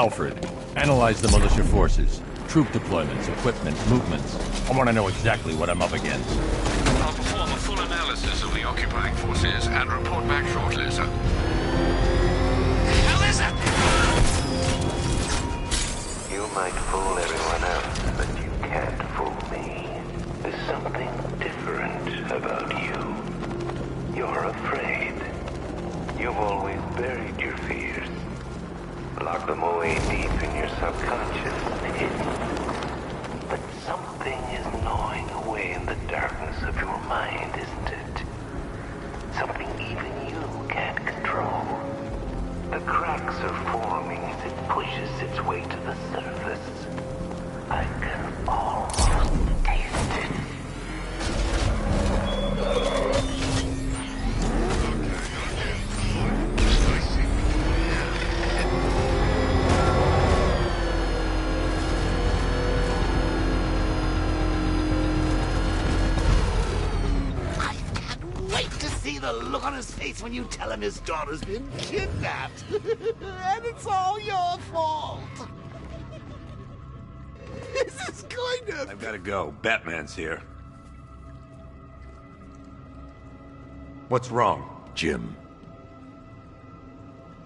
Alfred, analyze the militia forces, troop deployments, equipment, movements. I want to know exactly what I'm up against. I'll perform a full analysis of the occupying forces and report back shortly, sir. Hell is it? You might fool everyone else, but you can't fool me. There's something different about you. You're afraid. You've always buried your fears. Locked them away deep in your subconscious. But something is gnawing away in the darkness of your mind, isn't it? Something even you can't control. The cracks are forming as it pushes its way to the surface. I can almost taste it. The look on his face when you tell him his daughter's been kidnapped. And it's all your fault. This is going to... I've got to go. Batman's here. What's wrong? Jim,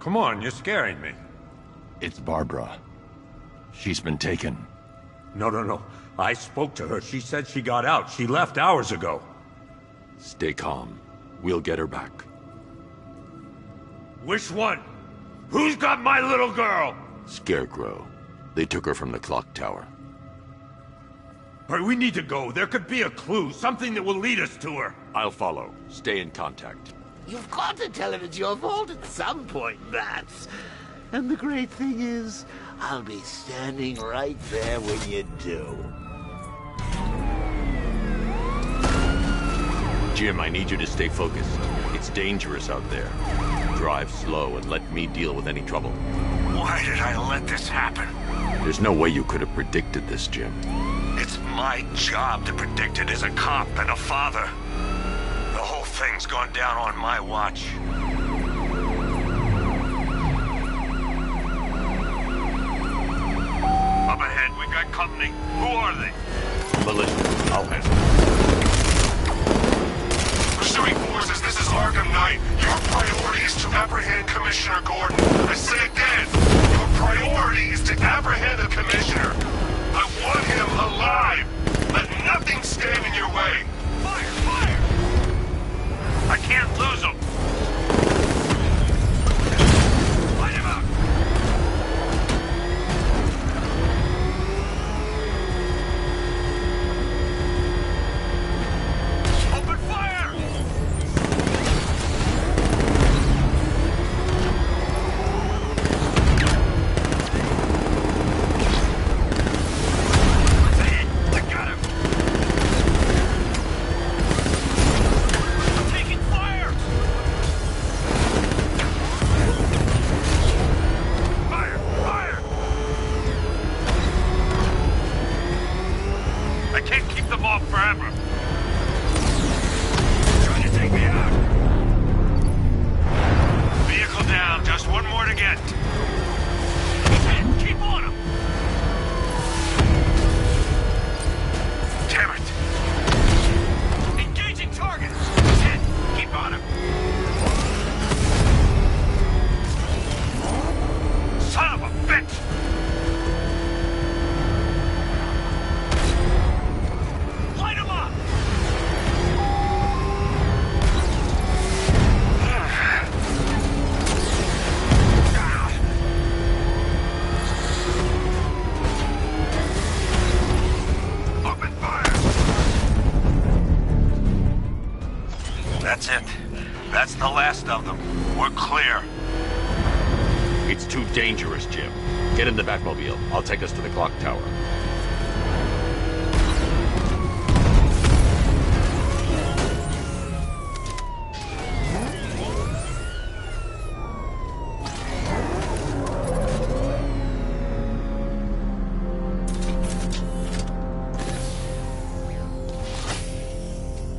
Come on, you're scaring me. it's Barbara. She's been taken. No. I spoke to her. She said she got out. She left hours ago. Stay calm. We'll get her back. Which one? Who's got my little girl? Scarecrow. They took her from the clock tower. All right, we need to go. There could be a clue, something that will lead us to her. I'll follow. Stay in contact. You've got to tell him it's your fault at some point, Bats. And the great thing is, I'll be standing right there when you do. Jim, I need you to stay focused. It's dangerous out there. Drive slow and let me deal with any trouble. Why did I let this happen? There's no way you could have predicted this, Jim. It's my job to predict it as a cop and a father. The whole thing's gone down on my watch. Up ahead, we got company. Who are they? Militia, I'll handle it. Pursuing forces, this is ARKHAM 9. Your priority is to apprehend Commissioner Gordon. I say again, your priority is to apprehend the Commissioner. I want him alive. Let nothing stand in your way. Fire! Fire! I can't lose him. Light him up. Open fire! I got him. I'm taking fire. Fire! Fire! I can't keep them off forever. Trying to take me out. Vehicle down. Just one more to get. Keep on him. Damn it. Engaging target. Hit. Keep on him. Son of a bitch. Light him up. Open fire. That's it. That's the last of them. We're clear. It's too dangerous, Jim. Get in the Batmobile. I'll take us to the clock tower.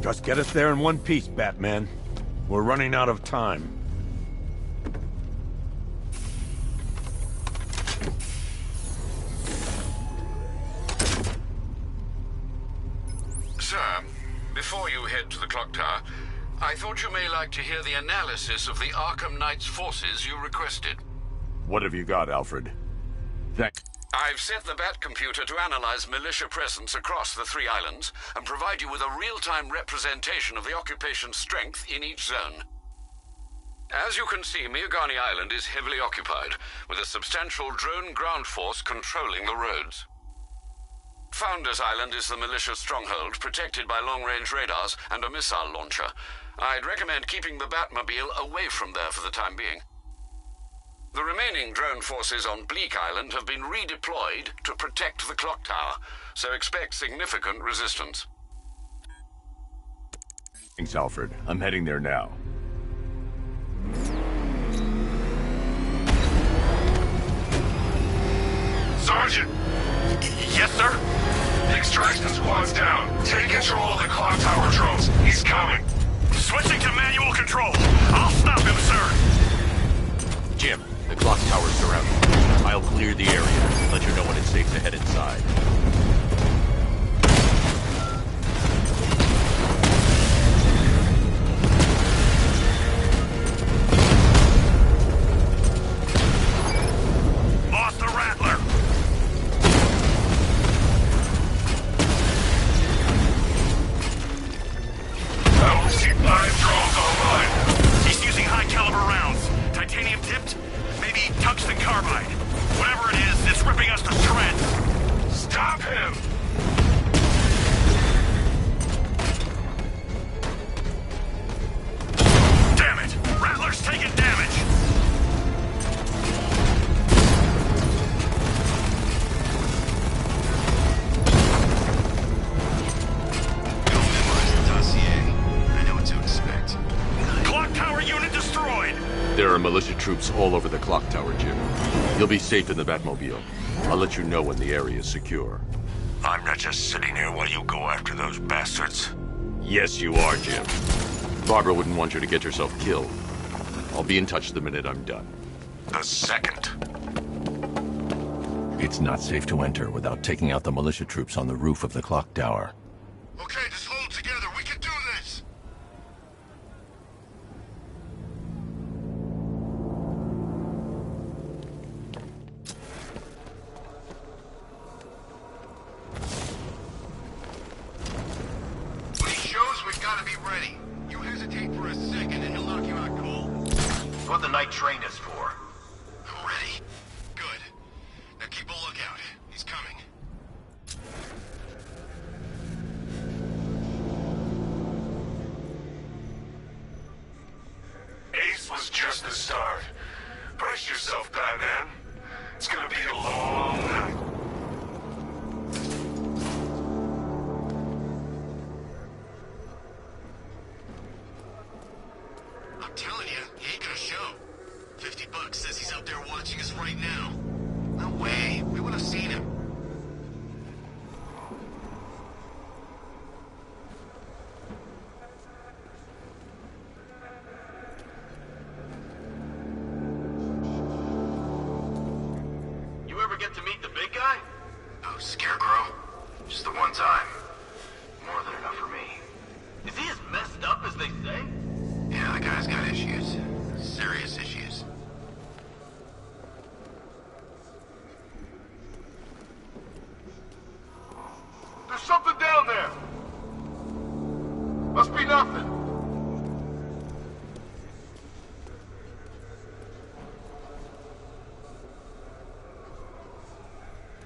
Just get us there in one piece, Batman. We're running out of time. the clock tower. I thought you may like to hear the analysis of the Arkham Knight's forces you requested. What have you got, Alfred? I've set the Bat computer to analyze militia presence across the 3 islands and provide you with a real-time representation of the occupation's strength in each zone. As you can see, Miagani Island is heavily occupied, with a substantial drone ground force controlling the roads. Founders Island is the militia stronghold, protected by long-range radars and a missile launcher. I'd recommend keeping the Batmobile away from there for the time being. The remaining drone forces on Bleak Island have been redeployed to protect the clock tower, so expect significant resistance. Thanks, Alfred. I'm heading there now. Sergeant! Yes, sir? The extraction squad's down. Take control of the clock tower drones. He's coming. Switching to manual control. I'll stop him, sir. Jim, the clock tower's surrounded. I'll clear the area. Let you know when it's safe to head inside. Lost the Rattler. I only see 5 drones online. He's using high-caliber rounds. Titanium tipped? Maybe tungsten carbide. Whatever it is, it's ripping us to shreds. Stop him! Damn it! Rattler's taking damage. Clock tower unit destroyed. There are militia troops all over the clock tower, Jim. You'll be safe in the Batmobile. I'll let you know when the area is secure. I'm not just sitting here while you go after those bastards. Yes, you are, Jim. Barbara wouldn't want you to get yourself killed. I'll be in touch the minute I'm done. The second. It's not safe to enter without taking out the militia troops on the roof of the clock tower. Okay, just hold together. We can do this. When he shows, we've got to be ready. You hesitate for a second and he'll knock you out cold. It's what the night trained us for. Ready? Good. Now keep a lookout. He's coming. Ace was just the start. Brace yourself, Batman. It's gonna be a long night. I'm telling you, he ain't gonna show. $50 says he's out there watching us right now. No way. We would have seen him. You ever get to meet the big guy? Oh, Scarecrow? Just the one time. More than enough for me. Is he as messed up as they say? Yeah, the guy's got issues. Serious issues. There's something down there. Must be nothing.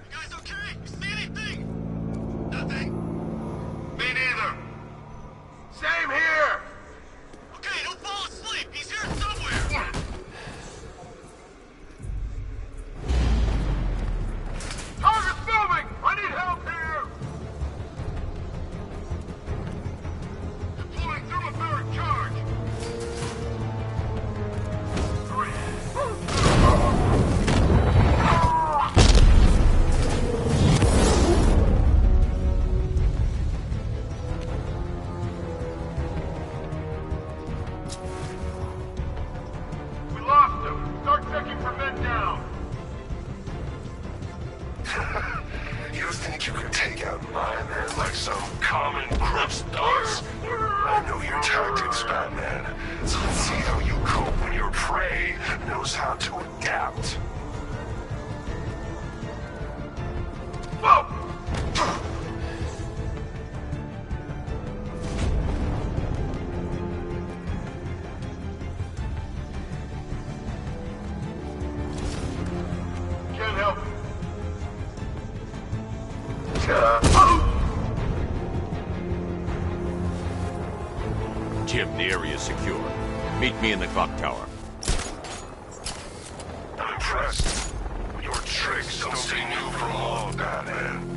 You guys okay? You see anything? Nothing. Me neither. Same here. Okay, don't fall asleep. He's here somewhere. Target's moving. I need help here. They're pulling through tactics, Batman. So let's see how you cope when your prey knows how to adapt. Whoa! Can't help it. Jim, the area is secure. Meet me in the clock tower. I'm impressed. Your tricks don't stay new for long, Batman.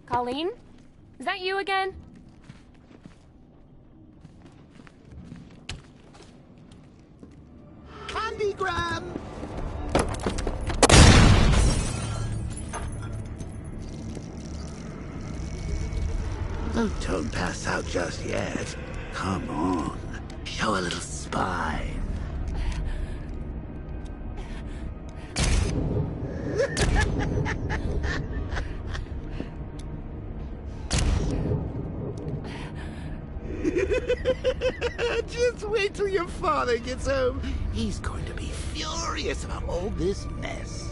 Colleen? Is that you again? Candygram! Oh, don't pass out just yet. Come on. Show a little spine. Just wait till your father gets home. He's going to be furious about all this mess.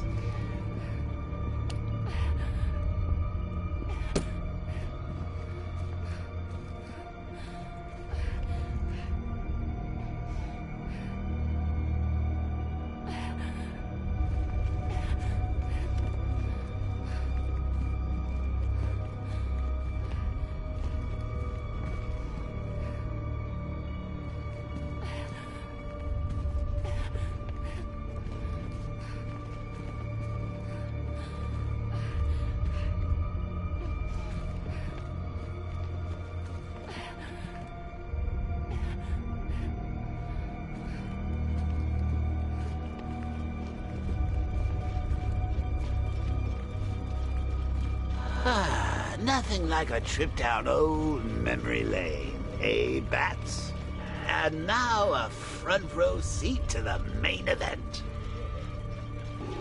Nothing like a trip down old memory lane, eh, Bats? And now a front row seat to the main event.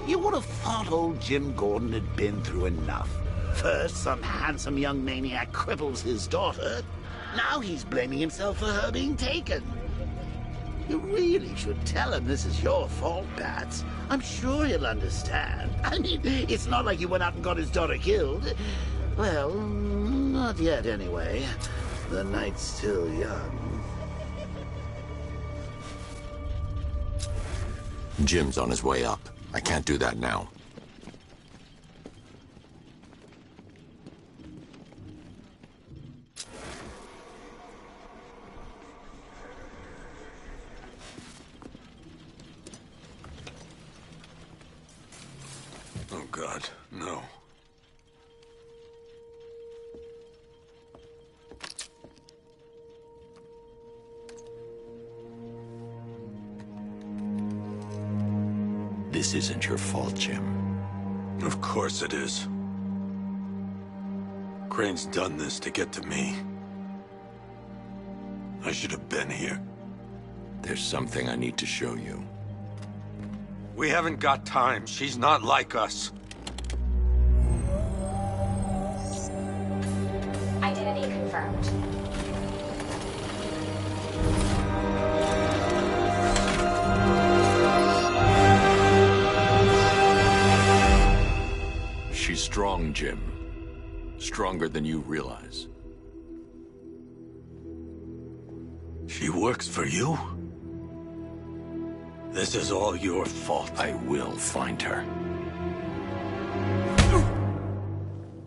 You would have thought old Jim Gordon had been through enough. First, some handsome young maniac cripples his daughter. Now he's blaming himself for her being taken. You really should tell him this is your fault, Bats. I'm sure he'll understand. I mean, it's not like you went out and got his daughter killed. Well, not yet anyway. The night's still young. Jim's on his way up. I can't do that now. Oh, God, no. This isn't your fault, Jim. Of course it is. Crane's done this to get to me. I should have been here. There's something I need to show you. We haven't got time. She's not like us. Identity confirmed. She's strong, Jim. Stronger than you realize. She works for you? This is all your fault. I will find her.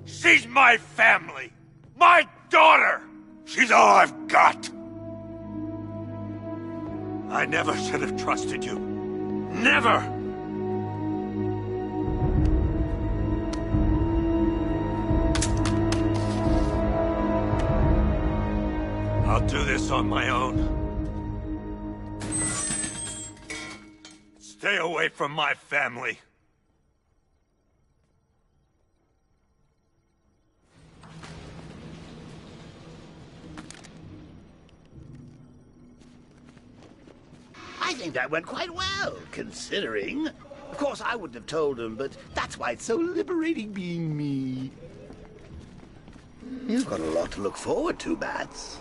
She's my family! My daughter! She's all I've got! I never should have trusted you. Never! I'll do this on my own. Stay away from my family. I think that went quite well, considering. Of course, I wouldn't have told him, but that's why it's so liberating being me. You've got a lot to look forward to, Bats.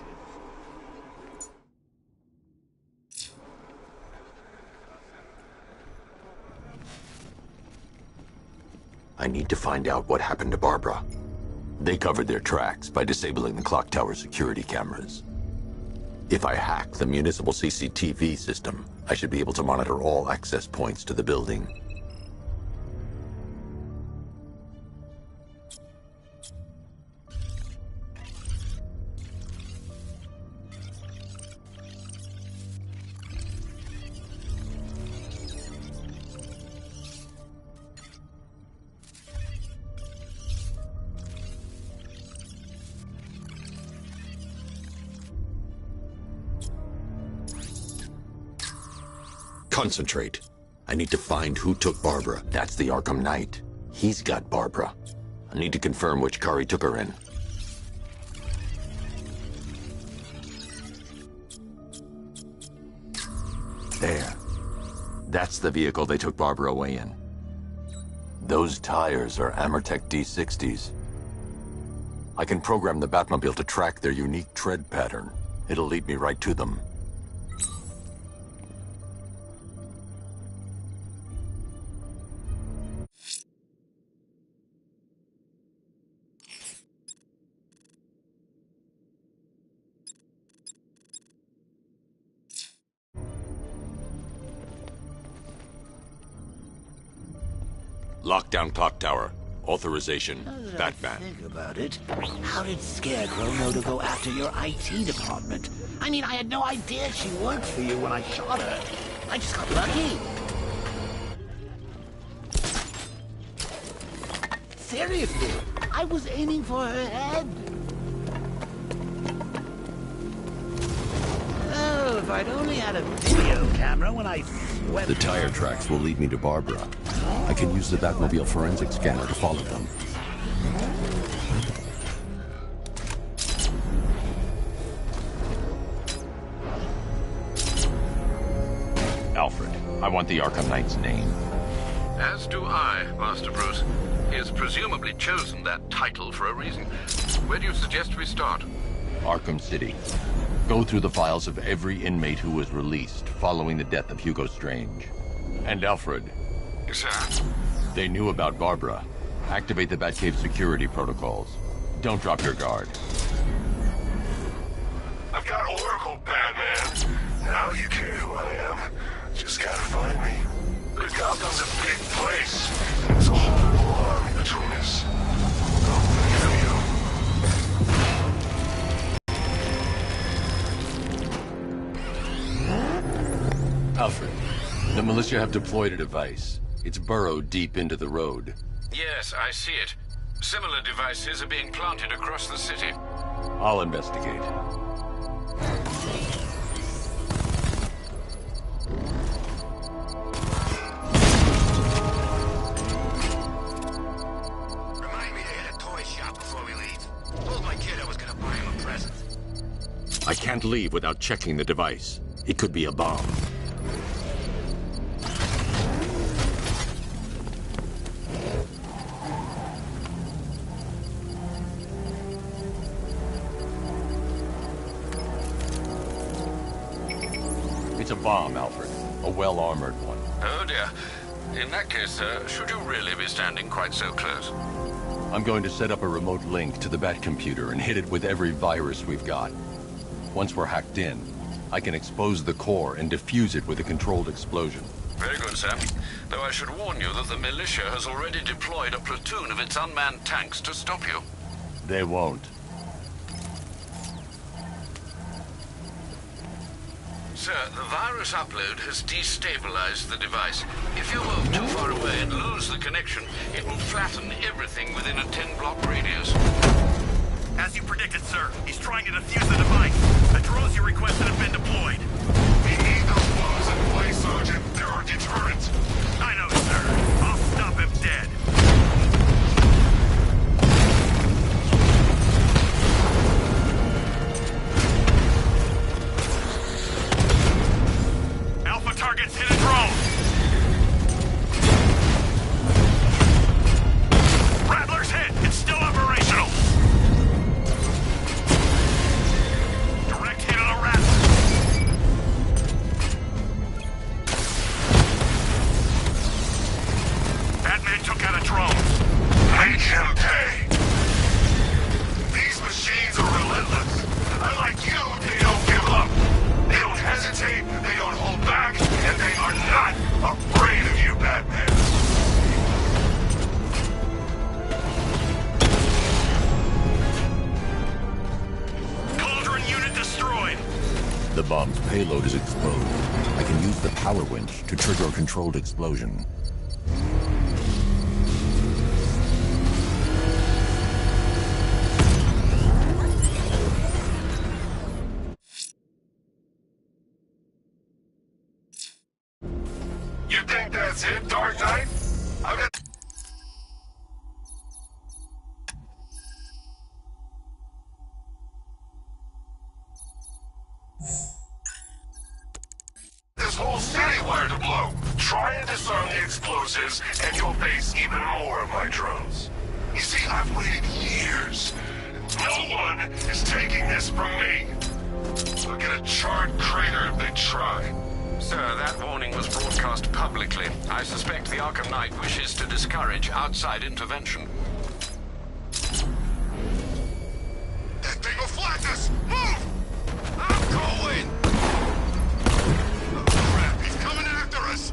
I need to find out what happened to Barbara. They covered their tracks by disabling the clock tower security cameras. If I hack the municipal CCTV system, I should be able to monitor all access points to the building. Concentrate. I need to find who took Barbara. That's the Arkham Knight. He's got Barbara. I need to confirm which car he took her in. There. That's the vehicle they took Barbara away in. Those tires are Amertech D60s. I can program the Batmobile to track their unique tread pattern. It'll lead me right to them. Lockdown clock tower. Authorization. Batman. Think about it. How did Scarecrow know to go after your IT department? I mean, I had no idea she worked for you when I shot her. I just got lucky. Seriously, I was aiming for her head. Oh, if I'd only had a video camera when I swept... The tire tracks will lead me to Barbara. I can use the Batmobile forensic scanner to follow them. Alfred, I want the Arkham Knight's name. As do I, Master Bruce. He has presumably chosen that title for a reason. Where do you suggest we start? Arkham City. Go through the files of every inmate who was released following the death of Hugo Strange. And Alfred. Yes, sir. They knew about Barbara. Activate the Batcave security protocols. Don't drop your guard. I've got Oracle, Batman. Now you care who I am. Just gotta find me. But Gotham's a big place. There's a whole army between us. Alfred, the militia have deployed a device. It's burrowed deep into the road. Yes, I see it. Similar devices are being planted across the city. I'll investigate. Remind me to hit a toy shop before we leave. Told my kid I was gonna buy him a present. I can't leave without checking the device. It could be a bomb. It's a bomb, Alfred. A well-armored one. Oh dear. In that case, should you really be standing quite so close? I'm going to set up a remote link to the Batcomputer and hit it with every virus we've got. Once we're hacked in, I can expose the core and defuse it with a controlled explosion. Very good, sir. Though I should warn you that the militia has already deployed a platoon of its unmanned tanks to stop you. They won't. Sir, the virus upload has destabilized the device. If you move too far away and lose the connection, it will flatten everything within a 10-block radius. As you predicted, sir, he's trying to defuse the device. The drones you requested have been deployed. We need those bombs in place, Sergeant. They're our deterrent. I know, sir. I'll stop him dead. Alpha Arkham's payload is exposed, I can use the power winch to trigger a controlled explosion. You think that's it, Dark Knight? I've got... This whole city wired to blow. Try and disarm the explosives, and you'll face even more of my drones. You see, I've waited years. No one is taking this from me. They'll get a charred crater if they try. Sir, that warning was broadcast publicly. I suspect the Arkham Knight wishes to discourage outside intervention. That thing will flatten us! Move! I'm going! Oh, crap, he's coming after us!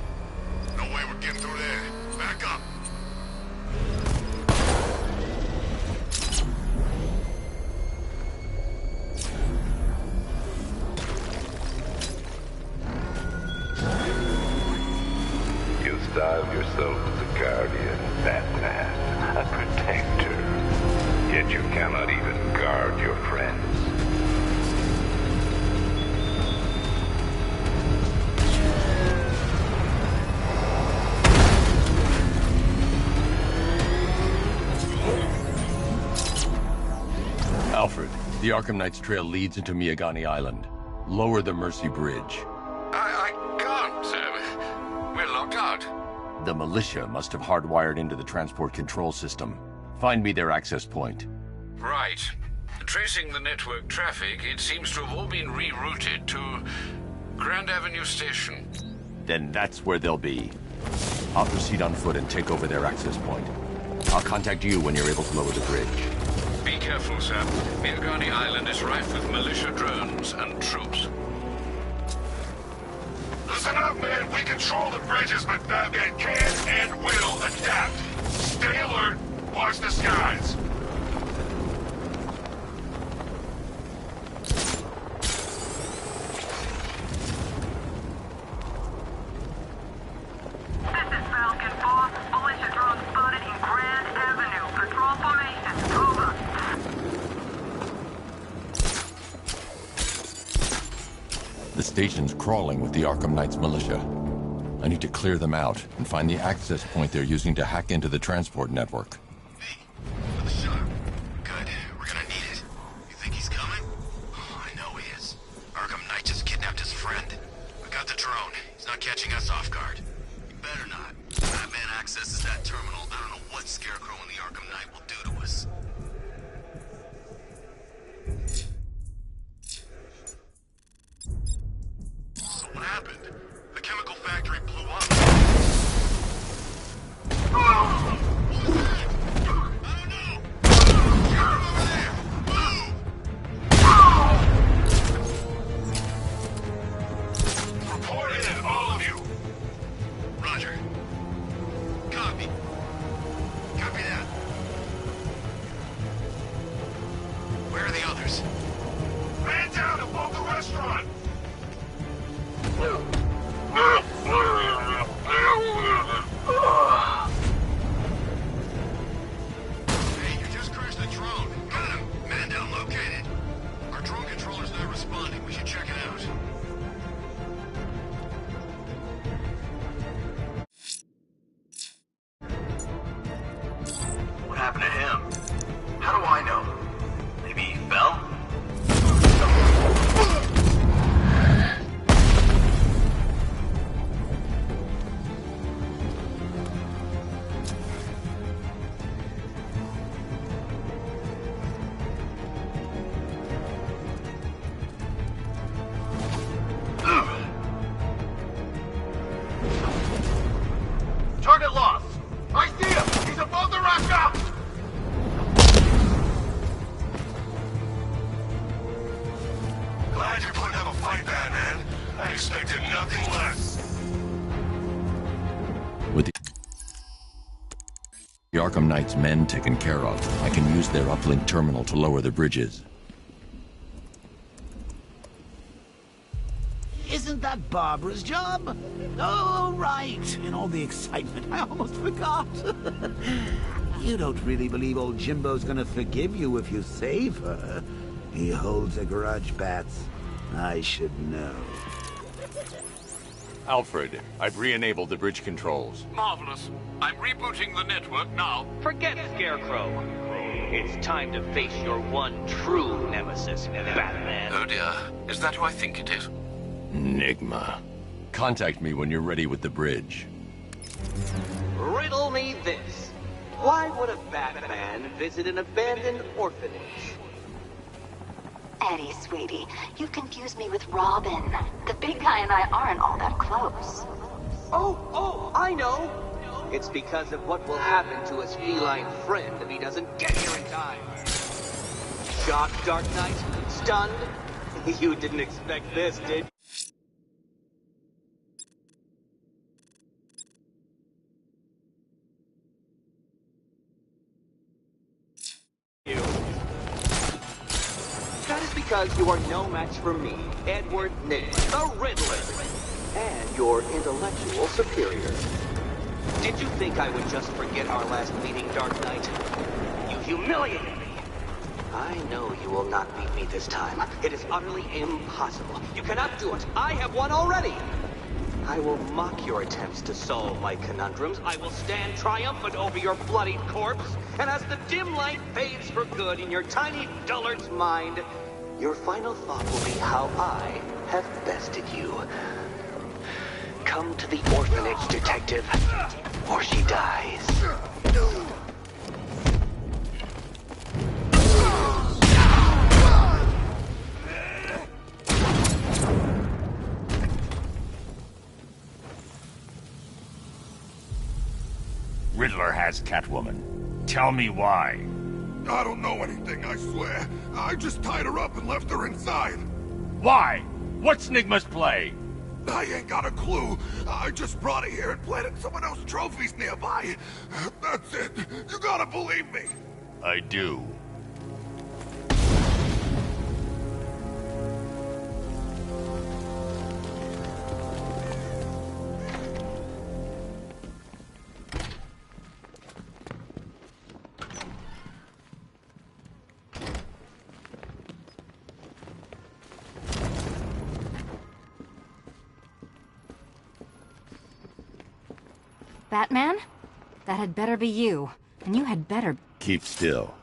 No way we're getting through there. Back up! You style yourself as a guardian, Batman, a protector. Yet you cannot even guard your friends. Alfred, the Arkham Knight's trail leads into Miagani Island. Lower the Mercy Bridge. I can't, sir. We're locked out. The militia must have hardwired into the transport control system. Find me their access point. Right. Tracing the network traffic, it seems to have all been rerouted to Grand Avenue Station. Then that's where they'll be. I'll proceed on foot and take over their access point. I'll contact you when you're able to lower the bridge. Be careful, sir. Miagani Island is rife with militia drones and troops. Listen up, man. We control the bridges, but Batman can and will adapt. Stay alert. Watch the skies. The station's crawling with the Arkham Knight's militia. I need to clear them out and find the access point they're using to hack into the transport network. Hey, another shot. Good. We're gonna need it. You think he's coming? Oh, I know he is. Arkham Knight just kidnapped his friend. We got the drone. He's not catching us off guard. He better not. If Batman accesses that terminal, I don't know what Scarecrow and the Arkham Knight will do to us. So what happened? The chemical factory blew up. What was that? I don't know. Get over there. Move! Report in, all of you. Roger. Copy. Copy that. Where are the others? Man down above the restaurant. Hey, you just crashed the drone. Got him. Man down located. Our drone controller's not responding. We should check it out. What happened to him? How do I know? Maybe he fell? Target lost! I see him! He's above the rock! Glad you're putting up a fight, Batman. I expected nothing less. With the Arkham Knight's men taken care of, I can use their uplink terminal to lower the bridges. Isn't that Barbara's job? Oh, right. In all the excitement, I almost forgot. You don't really believe old Jimbo's gonna forgive you if you save her. He holds a grudge, Bats. I should know. Alfred, I've re-enabled the bridge controls. Marvelous. I'm rebooting the network now. Forget Scarecrow. It's time to face your one true nemesis, Batman. Oh dear. Is that who I think it is? Enigma. Contact me when you're ready with the bridge. Riddle me this. Why would a Batman visit an abandoned orphanage? Eddie, sweetie, you confuse me with Robin. The big guy and I aren't all that close. Oh, I know! It's because of what will happen to his feline friend if he doesn't get here in time. Shocked, Dark Knight? Stunned? You didn't expect this, did you? That is because you are no match for me, Edward Nygma, the Riddler, and your intellectual superior. Did you think I would just forget our last meeting, Dark Knight? You humiliated me. I know you will not beat me this time. It is utterly impossible. You cannot do it. I have won already. I will mock your attempts to solve my conundrums. I will stand triumphant over your bloodied corpse. And as the dim light fades for good in your tiny dullard's mind, your final thought will be how I have bested you. Come to the orphanage, detective, or she dies. Riddler has Catwoman. Tell me why. I don't know anything, I swear. I just tied her up and left her inside. Why? What's Nygma's play? I ain't got a clue. I just brought her here and planted someone else's trophies nearby. That's it. You gotta believe me. I do. Batman? That had better be you. And you had better... Keep still.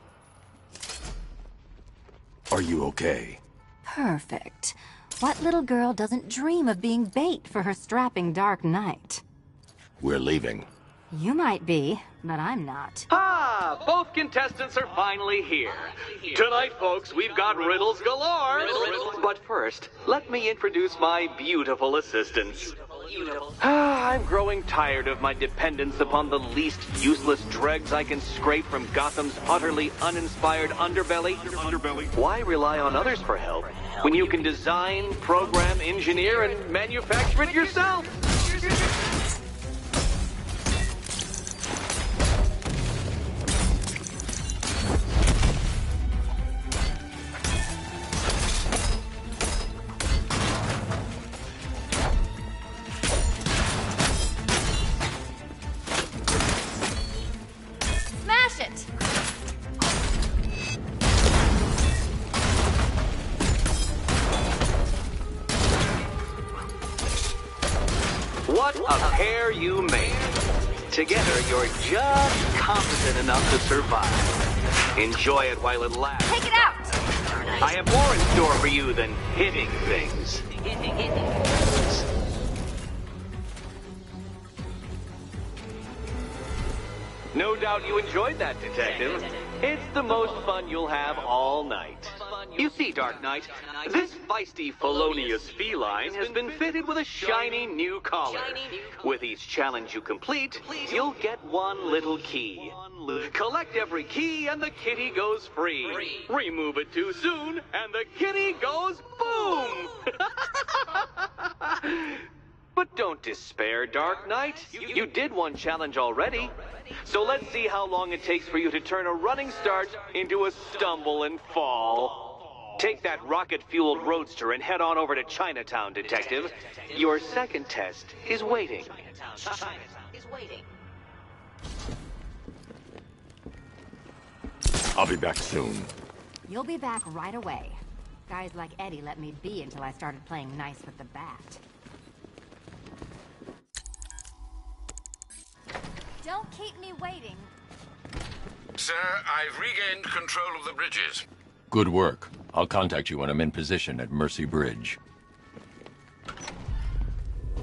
Are you okay? Perfect. What little girl doesn't dream of being bait for her strapping Dark Knight? We're leaving. You might be, but I'm not. Ah, both contestants are finally here. Tonight, folks, we've got riddles galore. But first, let me introduce my beautiful assistants. I'm growing tired of my dependence upon the least useless dregs I can scrape from Gotham's utterly uninspired underbelly. Why rely on others for help when you can design, program, engineer, and manufacture it yourself? What a pair you made. Together, you're just competent enough to survive. Enjoy it while it lasts. Take it out! I have more in store for you than hitting things. No doubt you enjoyed that, Detective. It's the most fun you'll have all night. You see, Dark Knight, this feisty, felonious feline has been fitted with a shiny new collar. With each challenge you complete, you'll get one little key. Collect every key and the kitty goes free. Remove it too soon and the kitty goes boom! But don't despair, Dark Knight. You did one challenge already. So let's see how long it takes for you to turn a running start into a stumble and fall. Take that rocket-fueled roadster and head on over to Chinatown, Detective. Your second test is waiting. I'll be back soon. You'll be back right away. Guys like Eddie let me be until I started playing nice with the bat. Don't keep me waiting. Sir, I've regained control of the bridges. Good work. I'll contact you when I'm in position at Mercy Bridge.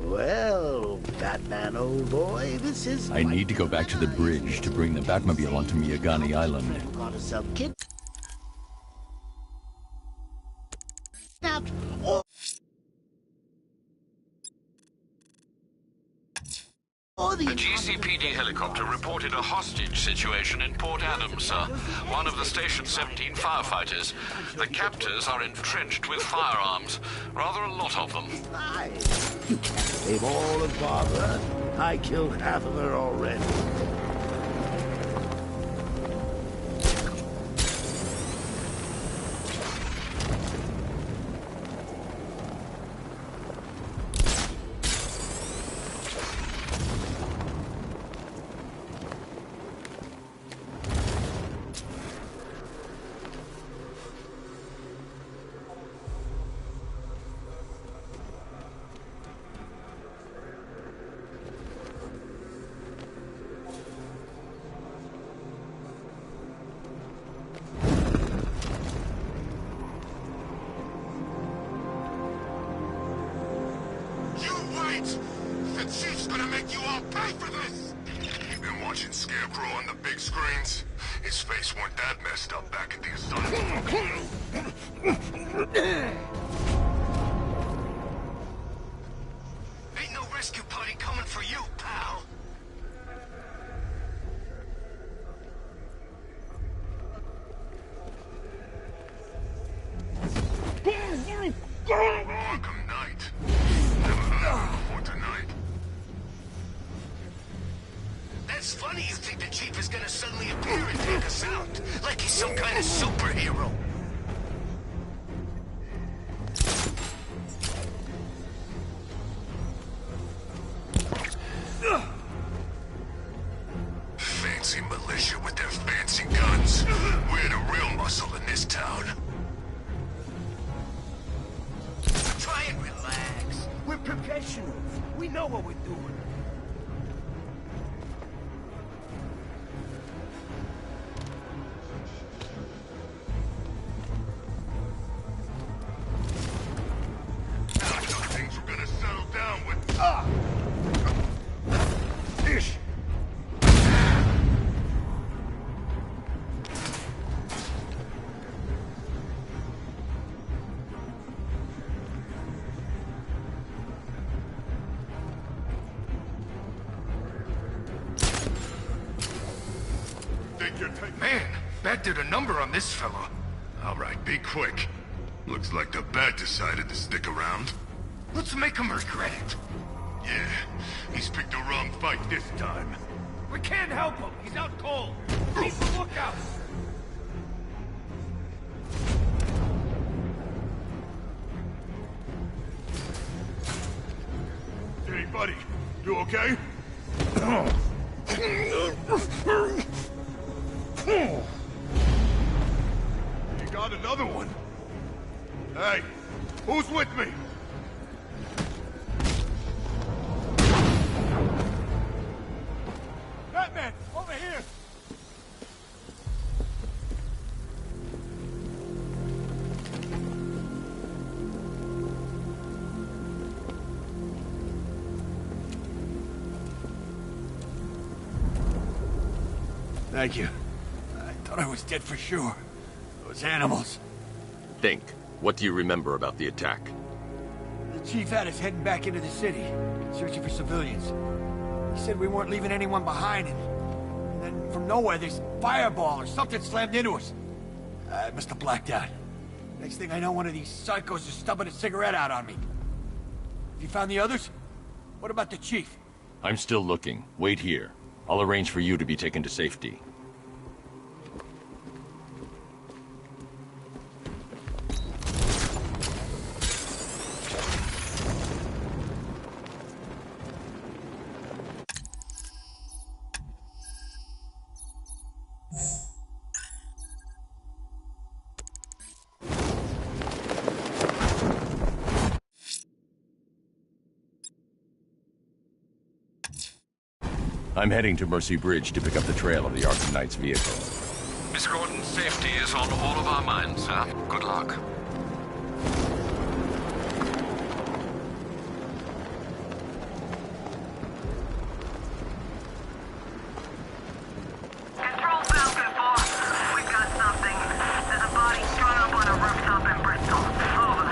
Well, Batman, old boy, this is... I need to go back to the bridge to bring the Batmobile onto Miyagani Island. Got herself kidnapped. The GCPD helicopter reported a hostage situation in Port Adams, sir. One of the Station 17 firefighters. The captors are entrenched with firearms. Rather a lot of them. You can't save all of Barbara. I killed half of her already. The Chief's gonna make you all pay for this! You've been watching Scarecrow on the big screens? His face weren't that messed up back at the asylum. Ain't no rescue party coming for you, pal. Arkham Knight. Never heard of him before tonight. That's funny you think the Chief is gonna suddenly appear and take us out, like he's some kind of superhero. Fancy militia with their fancy guns. We're the real muscle in this town. Try and relax. We're professionals. We know what we're doing. I thought things were gonna settle down with... Ish! Man, Bat did a number on this fella. All right, be quick. Looks like the Bat decided to stick around. Let's make him regret it. Yeah, he's picked the wrong fight this time. We can't help him. He's out cold. Keep a lookout. Hey, buddy, you okay? You got another one. Hey, who's with me? Batman, over here. Thank you. I thought I was dead for sure. Those animals. Think. What do you remember about the attack? The chief had us heading back into the city, searching for civilians. He said we weren't leaving anyone behind, and then from nowhere, this fireball or something slammed into us. I must have blacked out. Next thing I know, one of these psychos is stubbing a cigarette out on me. Have you found the others? What about the chief? I'm still looking. Wait here. I'll arrange for you to be taken to safety. I'm heading to Mercy Bridge to pick up the trail of the Arkham Knight's vehicle. Miss Gordon's safety is on all of our minds, sir. Good luck. Control Falcon 4. We've got something. There's a body strung up on a rooftop in Bristol. Over.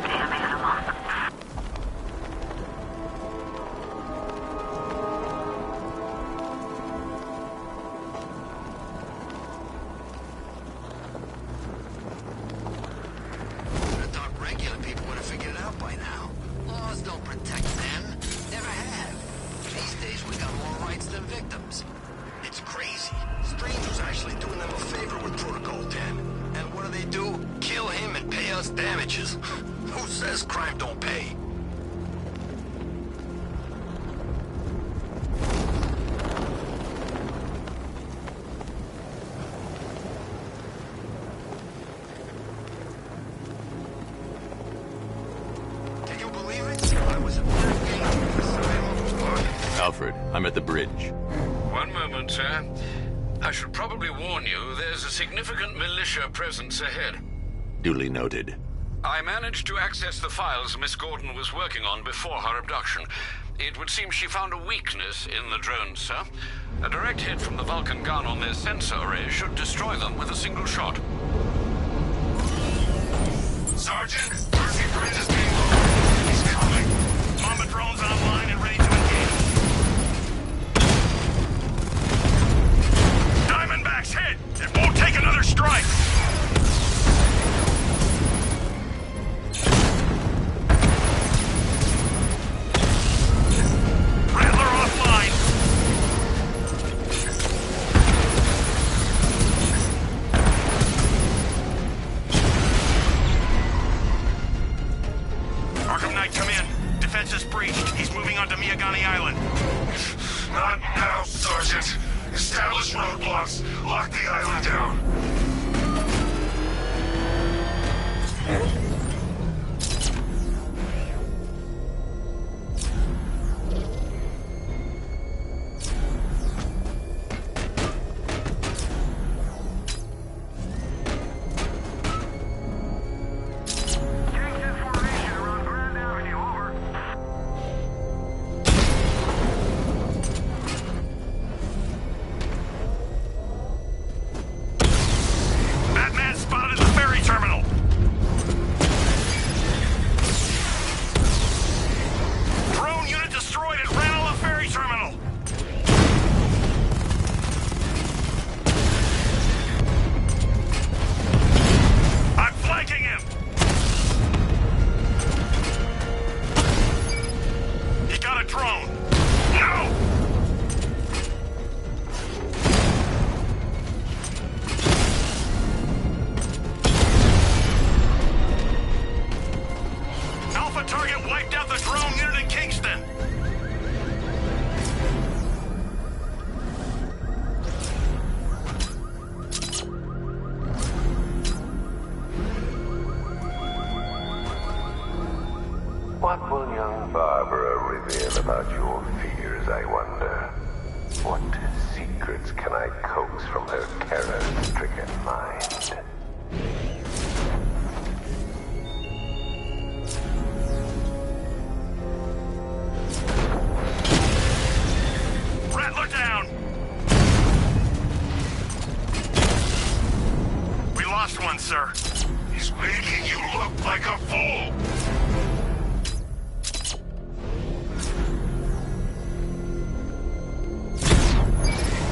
Damn animal. I thought regular people would have figured it out by now. Laws don't protect them. Never have. These days we got more rights than victims. It's crazy. Strange was actually doing them a favor with Protocol 10. And what do? Kill him and pay us damages. Who says crime don't pay? Can you believe it? I was at that game. Alfred, I'm at the bridge. One moment, sir. I should probably warn you, there's a significant militia presence ahead. Duly noted. I managed to access the files Miss Gordon was working on before her abduction. It would seem she found a weakness in the drones, sir. A direct hit from the Vulcan gun on their sensor array should destroy them with a single shot. Sergeant, Mercy Bridge is being located. He's coming. Mama drone's online and ready to engage. Diamondback's hit! It won't take another strike! Rattler offline! Arkham Knight, come in. Defense is breached. He's moving onto Miyagani Island. Not now, Sergeant. Establish roadblocks. Lock the island down. Batman spotted at the ferry terminal. Drone unit destroyed at Ranelagh ferry terminal. I'm flanking him. He got a drone. No! Alpha target wiped out the drone unit in Kingston. What will young Barbara reveal about your fears, I wonder? What secrets can I coax from her terror-stricken mind? Rattler down. We lost one, sir. He's making you look like a fool.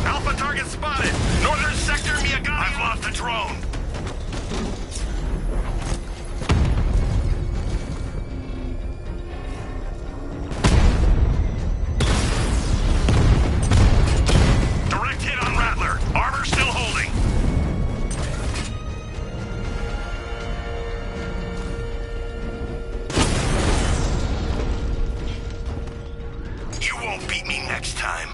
Alpha target spotted. Northern sector, Miyagani. I've lost the drone. Direct hit on Rattler. Armor still holding. You won't beat me next time.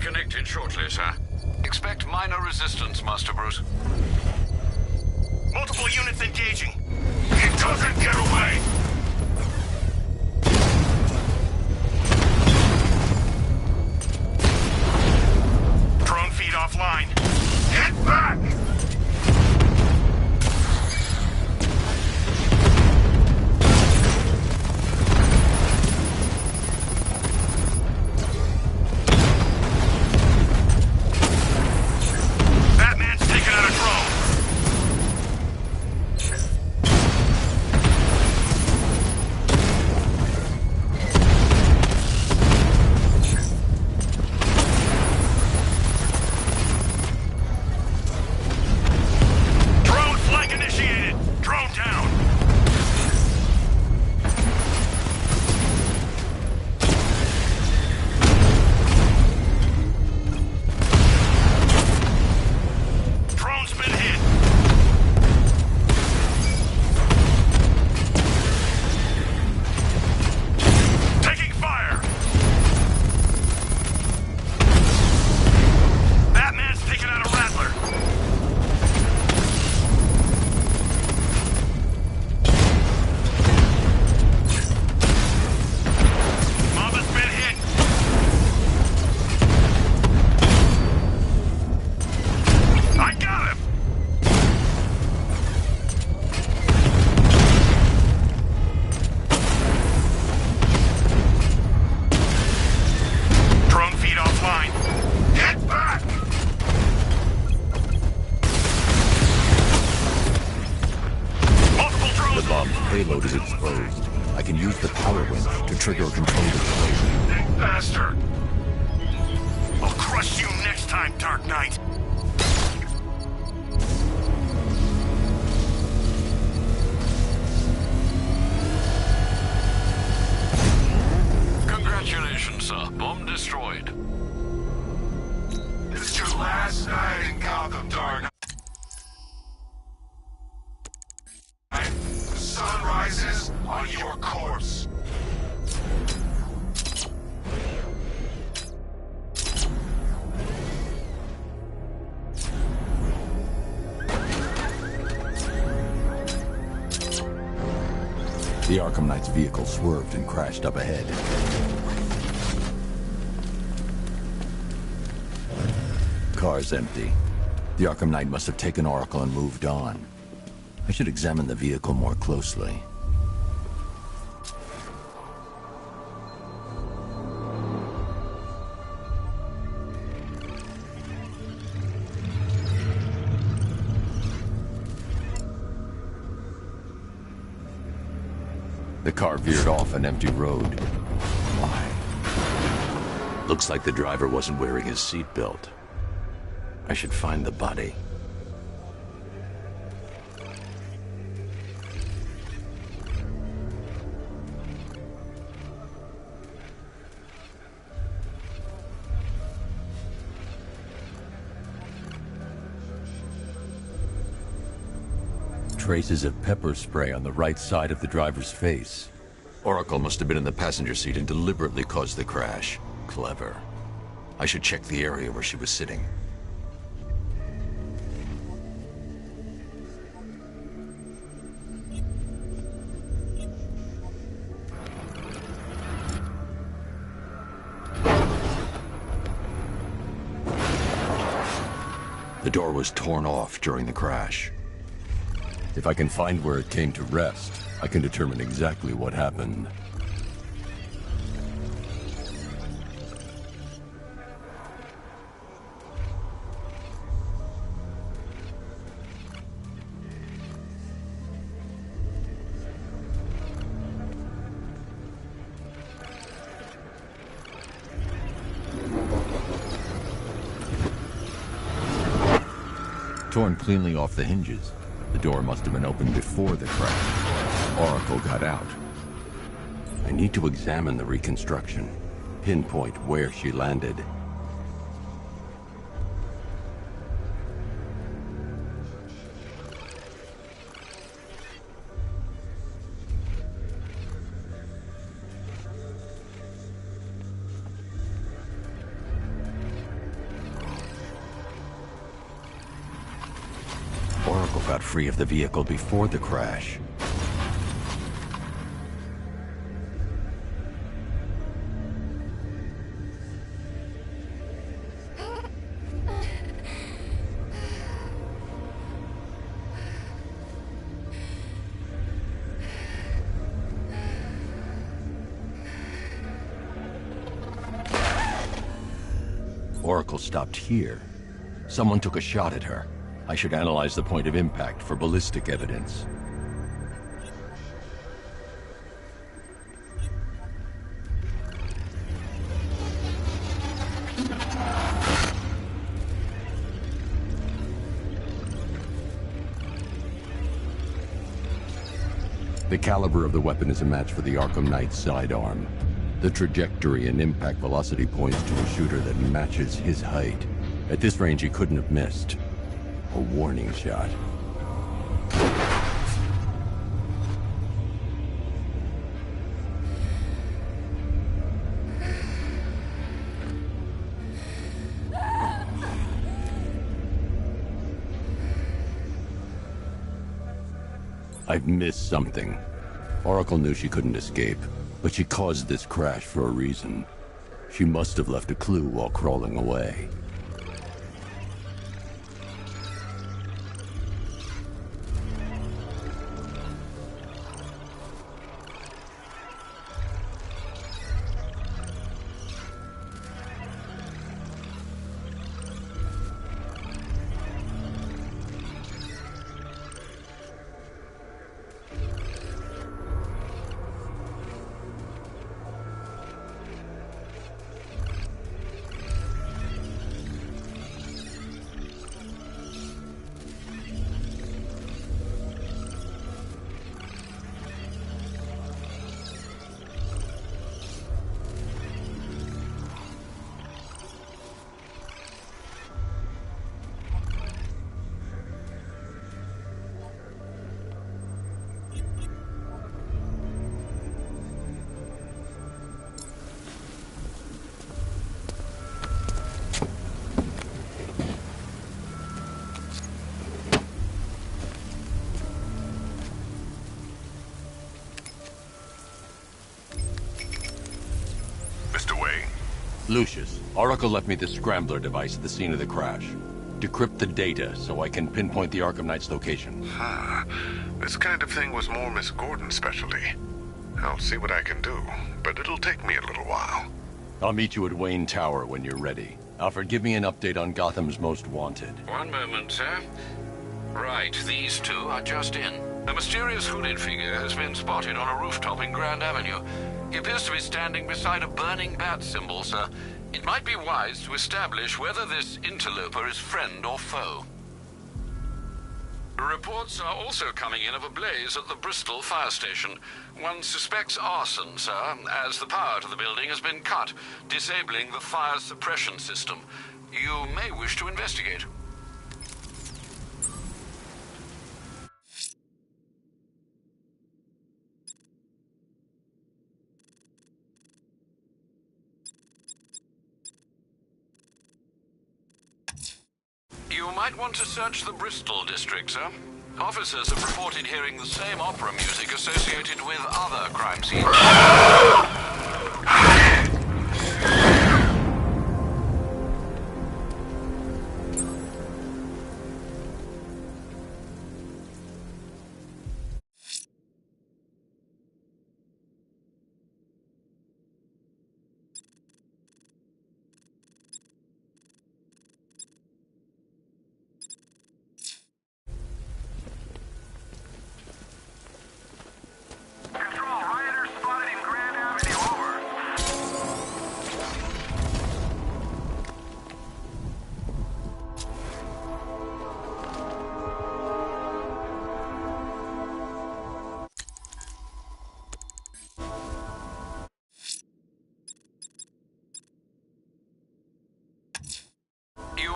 reconnected shortly, sir. Expect minor resistance, Master Bruce. Multiple units engaging. It doesn't get away! Drone feed offline. Get back! Batman's taken out a drone. Drone flank initiated. Drone down. Drone's been hit. Taking fire. Batman's taken out a Rattler. Mama's been hit. I got him. Drone feed offline. Get back! Multiple drones. The bomb's payload is exposed. I can use the power winch to trigger a controlled explosion. Bastard! I'll crush you next time, Dark Knight. Congratulations, sir. Bomb destroyed. This is your last night in Gotham, Dark Knight. The sun rises on your corpse. The Arkham Knight's vehicle swerved and crashed up ahead. Car's empty. The Arkham Knight must have taken Oracle and moved on. I should examine the vehicle more closely. The car veered off an empty road. Why? Looks like the driver wasn't wearing his seatbelt. I should find the body. Traces of pepper spray on the right side of the driver's face. Oracle must have been in the passenger seat and deliberately caused the crash. Clever. I should check the area where she was sitting. The door was torn off during the crash. If I can find where it came to rest, I can determine exactly what happened. Torn cleanly off the hinges. The door must have been opened before the crash. Oracle got out. I need to examine the reconstruction, pinpoint where she landed. free of the vehicle before the crash. Oracle stopped here. Someone took a shot at her. I should analyze the point of impact for ballistic evidence. The caliber of the weapon is a match for the Arkham Knight's sidearm. The trajectory and impact velocity points to a shooter that matches his height. At this range, he couldn't have missed. A warning shot. I've missed something. Oracle knew she couldn't escape, but she caused this crash for a reason. She must have left a clue while crawling away. Lucius, Oracle left me the scrambler device at the scene of the crash. Decrypt the data so I can pinpoint the Arkham Knight's location. This kind of thing was more Miss Gordon's specialty. I'll see what I can do, but it'll take me a little while. I'll meet you at Wayne Tower when you're ready. Alfred, give me an update on Gotham's Most Wanted. One moment, sir. Right, these two are just in. A mysterious hooded figure has been spotted on a rooftop in Grand Avenue. He appears to be standing beside a burning bat symbol, sir. It might be wise to establish whether this interloper is friend or foe. Reports are also coming in of a blaze at the Bristol fire station. One suspects arson, sir, as the power to the building has been cut, disabling the fire suppression system. You may wish to investigate. You might want to search the Bristol district, sir. Officers have reported hearing the same opera music associated with other crime scenes.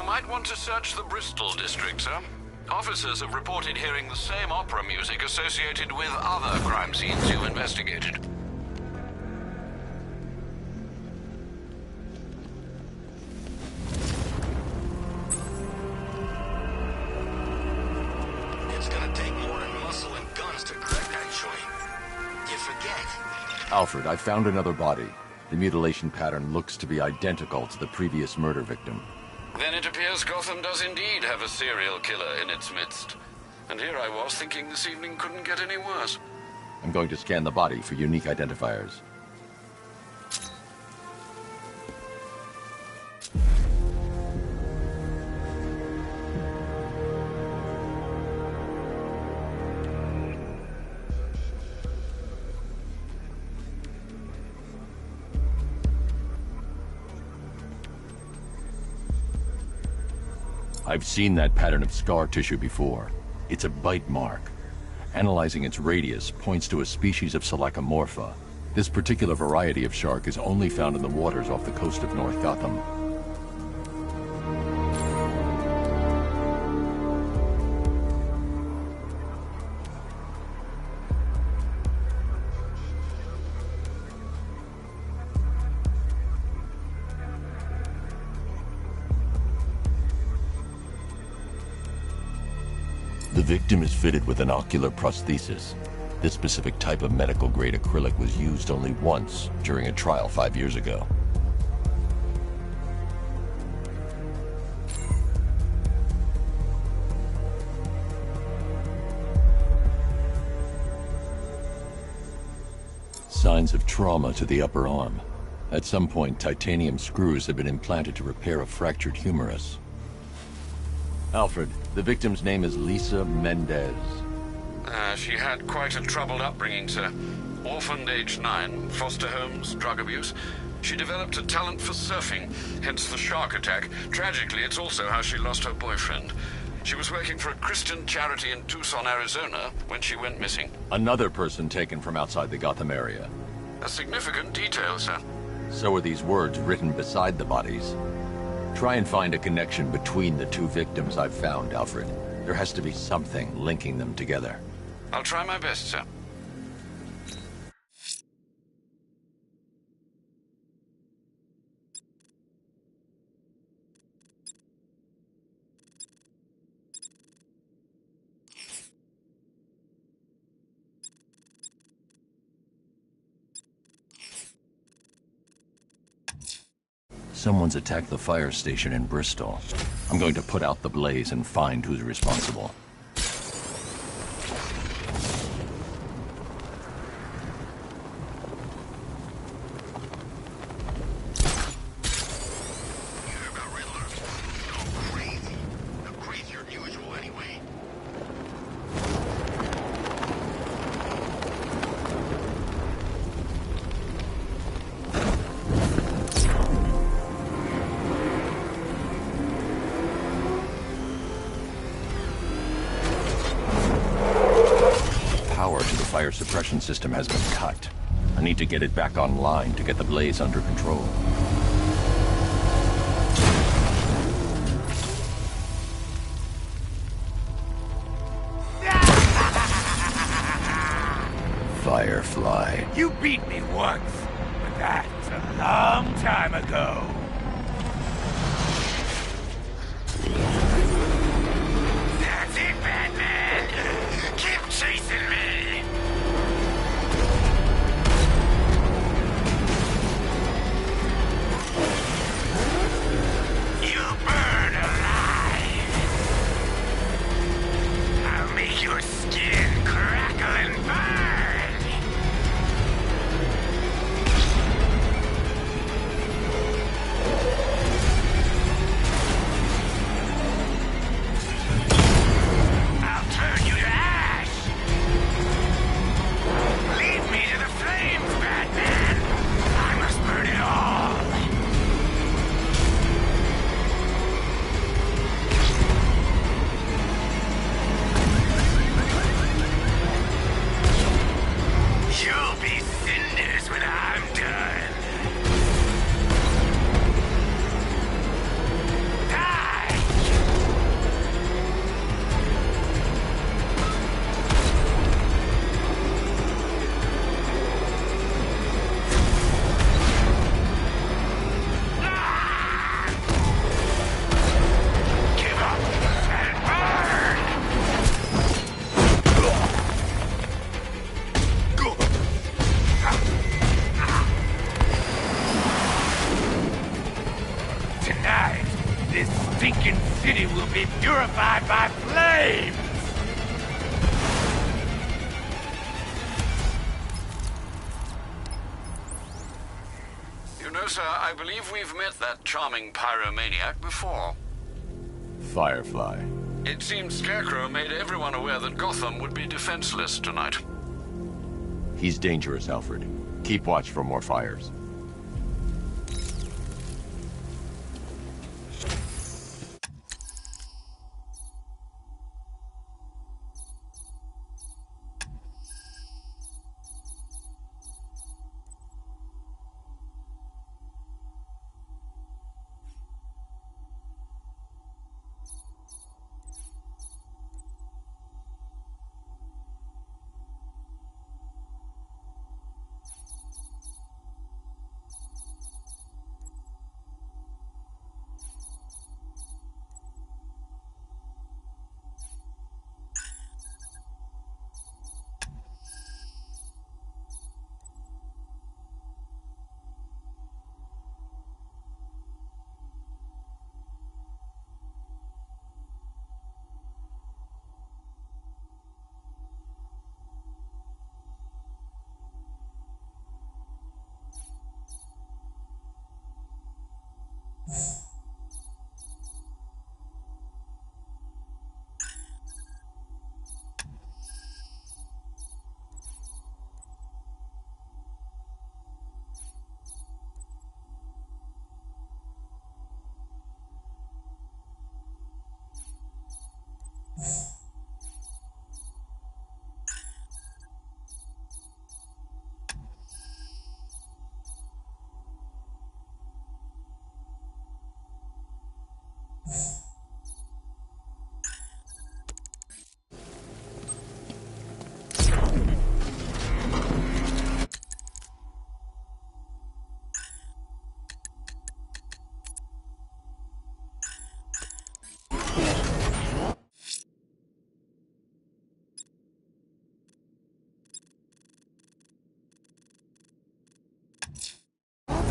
Might want to search the Bristol district, sir. Officers have reported hearing the same opera music associated with other crime scenes you investigated. It's gonna Alfred, I found another body. The mutilation pattern looks to be identical to the previous murder victim. Then it appears Gotham does indeed have a serial killer in its midst. And here I was thinking this evening couldn't get any worse. I'm going to scan the body for unique identifiers. I've seen that pattern of scar tissue before. It's a bite mark. Analyzing its radius points to a species of Selachomorpha. This particular variety of shark is only found in the waters off the coast of North Gotham. The victim is fitted with an ocular prosthesis. This specific type of medical-grade acrylic was used only once during a trial 5 years ago. Signs of trauma to the upper arm. At some point, titanium screws have been implanted to repair a fractured humerus. Alfred, the victim's name is Lisa Mendez. She had quite a troubled upbringing, sir. Orphaned age 9, foster homes, drug abuse. She developed a talent for surfing, hence the shark attack. Tragically, it's also how she lost her boyfriend. She was working for a Christian charity in Tucson, Arizona, when she went missing. Another person taken from outside the Gotham area. A significant detail, sir. So are these words written beside the bodies. Try and find a connection between the two victims I've found, Alfred. There has to be something linking them together. I'll try my best, sir. Someone's attacked the fire station in Bristol. I'm going to put out the blaze and find who's responsible. Fire suppression system has been cut. I need to get it back online to get the blaze under control. Firefly. You beat me once, but that's a long time ago. That's it, Batman! Keep chasing me! Your skin crackle and burn! I'll stinking city will be purified by flame! You know, sir, I believe we've met that charming pyromaniac before. Firefly. It seems Scarecrow made everyone aware that Gotham would be defenseless tonight. He's dangerous, Alfred. Keep watch for more fires.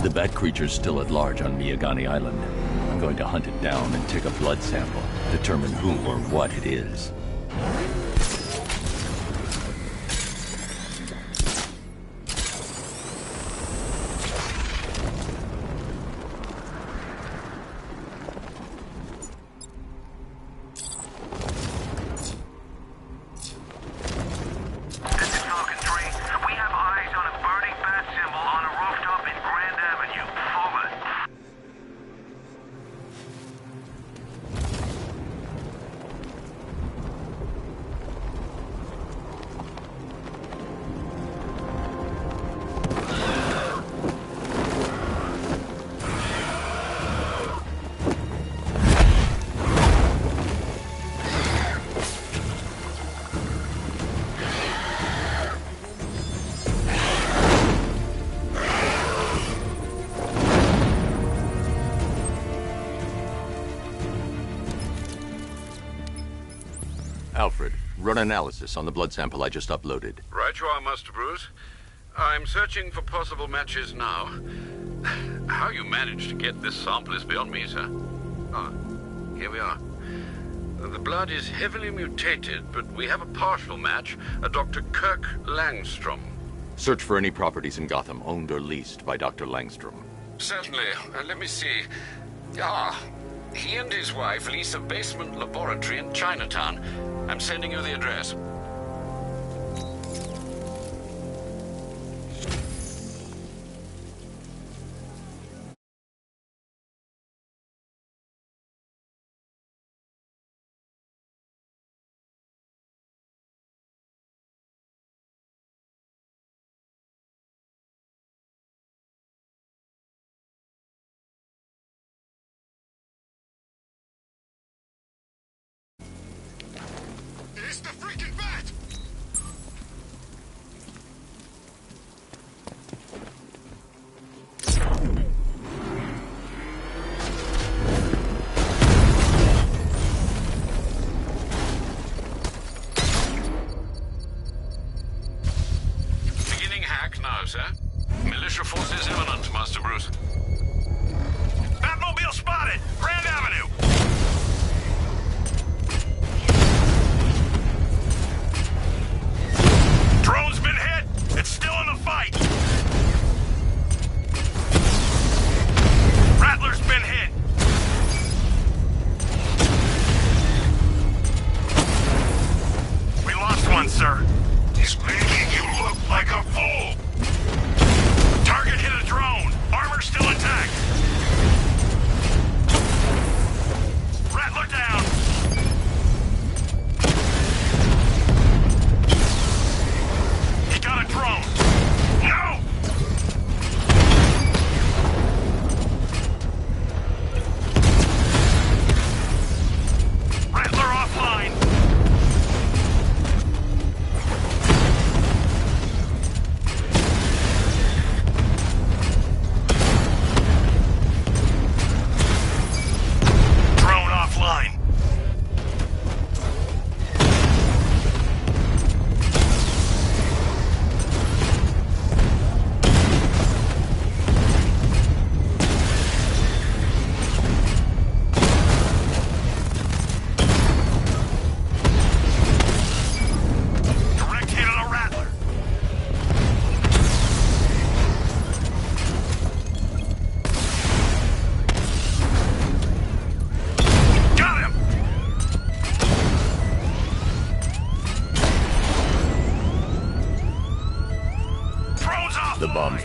The bat creature's still at large on Miyagani Island. I'm going to hunt it down and take a blood sample, determine who or what it is. Alfred, run analysis on the blood sample I just uploaded. Right you are, Master Bruce. I'm searching for possible matches now. How you managed to get this sample is beyond me, sir. Ah, here we are. The blood is heavily mutated, but we have a partial match, a Dr. Kirk Langstrom. Search for any properties in Gotham owned or leased by Dr. Langstrom. Certainly. Let me see. Ah, he and his wife lease a basement laboratory in Chinatown. I'm sending you the address. It's the freaking bat!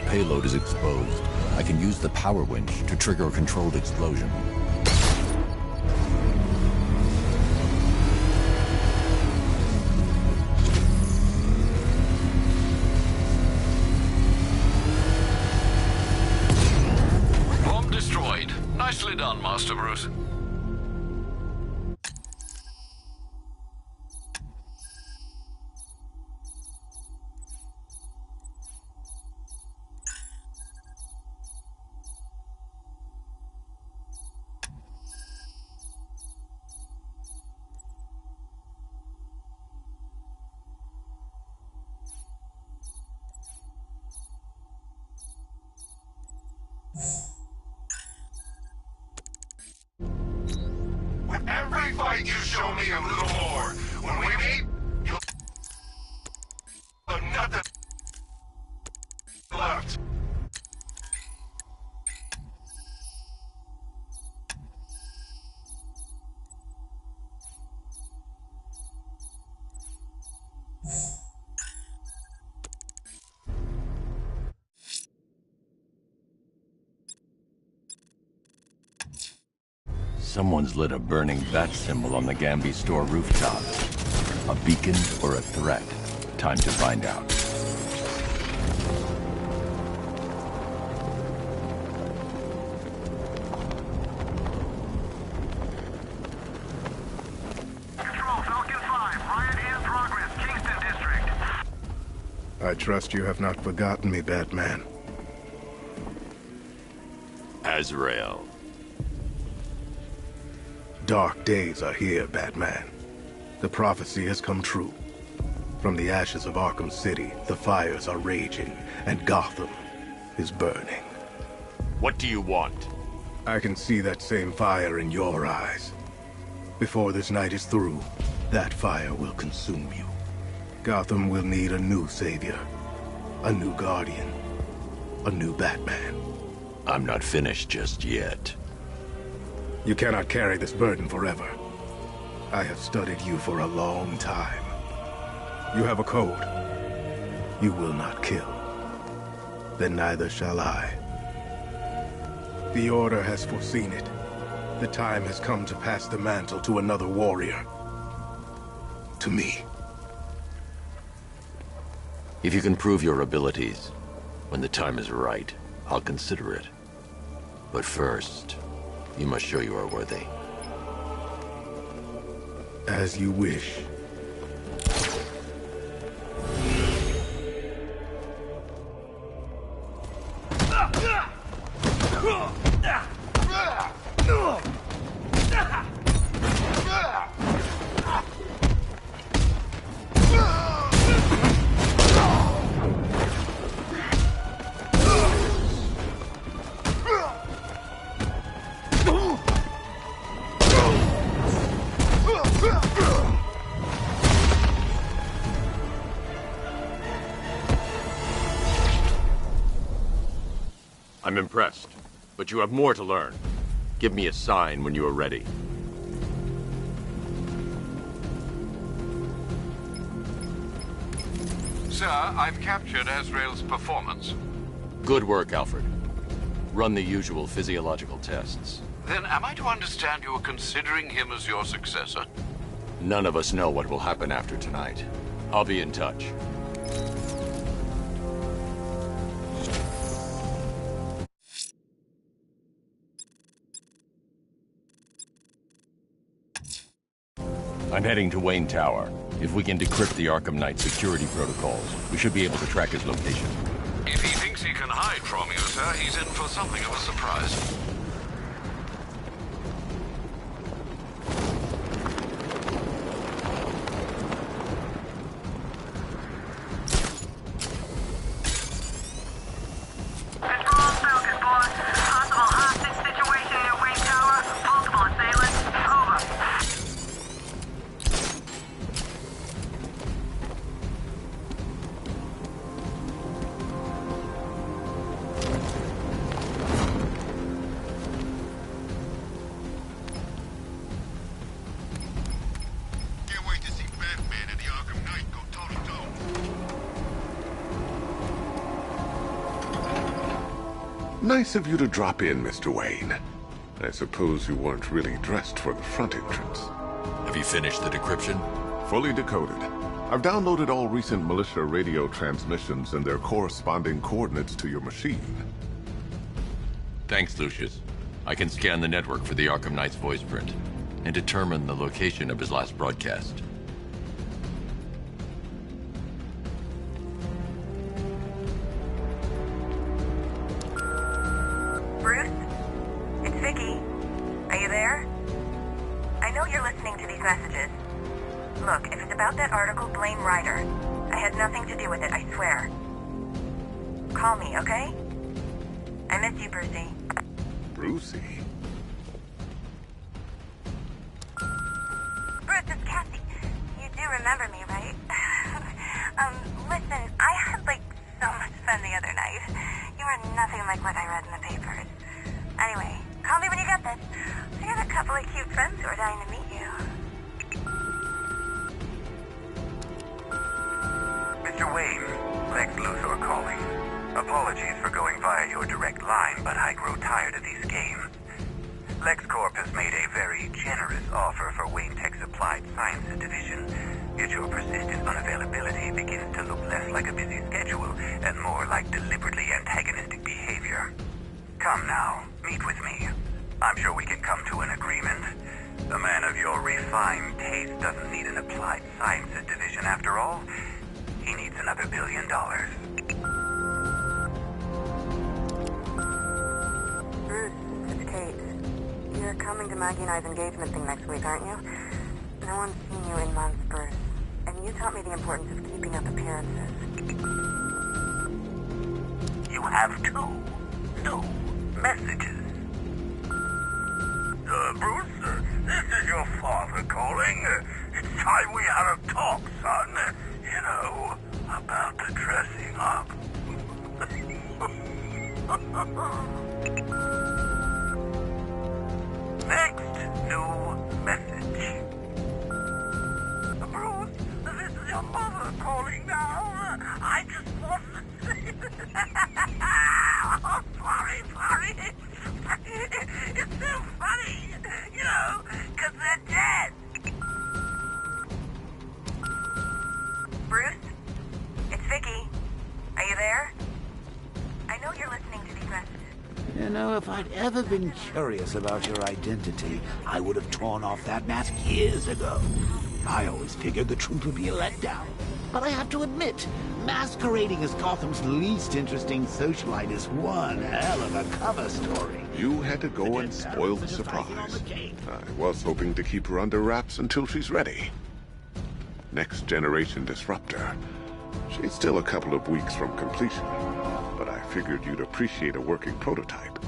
payload is exposed, I can use the power winch to trigger a controlled explosion. Bomb destroyed. Nicely done, Master Bruce. With every fight you show me a little more. When we meet, you'll have nothing left. Someone's lit a burning bat symbol on the Gambi store rooftop. A beacon or a threat? Time to find out. Control, Falcon 5. Riot in progress. Kingston District. I trust you have not forgotten me, Batman. AZRAEL. Dark days are here, Batman. The prophecy has come true. From the ashes of Arkham City, the fires are raging, and Gotham is burning. What do you want? I can see that same fire in your eyes. Before this night is through, that fire will consume you. Gotham will need a new savior, a new guardian, a new Batman. I'm not finished just yet. You cannot carry this burden forever. I have studied you for a long time. You have a code. You will not kill. Then neither shall I. The Order has foreseen it. The time has come to pass the mantle to another warrior. To me. If you can prove your abilities, when the time is right, I'll consider it. But first, you must show you are worthy. As you wish. I'm impressed, but you have more to learn. Give me a sign when you are ready. Sir, I've captured AZRAEL's performance. Good work, Alfred. Run the usual physiological tests. Then am I to understand you are considering him as your successor? None of us know what will happen after tonight. I'll be in touch. I'm heading to Wayne Tower. If we can decrypt the Arkham Knight security protocols, we should be able to track his location. If he thinks he can hide from you, sir, he's in for something of a surprise. Nice of you to drop in, Mr. Wayne. I suppose you weren't really dressed for the front entrance. Have you finished the decryption? Fully decoded. I've downloaded all recent militia radio transmissions and their corresponding coordinates to your machine. Thanks, Lucius. I can scan the network for the Arkham Knight's voice print and determine the location of his last broadcast. Bruce? It's Vicky. Are you there? I know you're listening to these messages. Look, if it's about that article, blame Ryder. I had nothing to do with it, I swear. Call me, okay? I miss you, Brucey. Brucey? Bruce, it's Cassie. You do remember me, right? Listen, I had, so much fun the other night. You are nothing like what I read in the papers. Anyway, call me when you get this. I got a couple of cute friends who are dying to meet you. Mr. Wayne, Lex Luthor calling. Apologies for going via your direct line, but I grow tired of these games. LexCorp has made a very generous offer for Wayne Tech's Applied Sciences Division, yet your persistent unavailability begins to look less like a busy schedule and more like deliberately antagonistic behavior. Come now, meet with me. I'm sure we can come to an agreement. A man of your refined taste doesn't need an Applied Sciences Division after all. He needs another $1 billion. Bruce, it's Kate. You're coming to Maggie and I's engagement thing next week, aren't you? No one's seen you in months, Bruce. And you taught me the importance of keeping up appearances. You have two new messages. Bruce, this is your father calling. It's time we had a talk, son. You know, about the dressing up. Next new message. Bruce, this is your mother calling now. I just want to say... Oh, sorry. It's so funny, you know, because they're dead. Bruce? It's Vicky. Are you there? I know you're listening to these messages. You know, if I'd ever been curious about your identity, I would have torn off that mask years ago. I always figured the truth would be a letdown. But I have to admit, masquerading as Gotham's least interesting socialite is one hell of a cover story. You had to go and spoil the surprise. I was hoping to keep her under wraps until she's ready. Next generation disruptor. She's still a couple of weeks from completion, but I figured you'd appreciate a working prototype.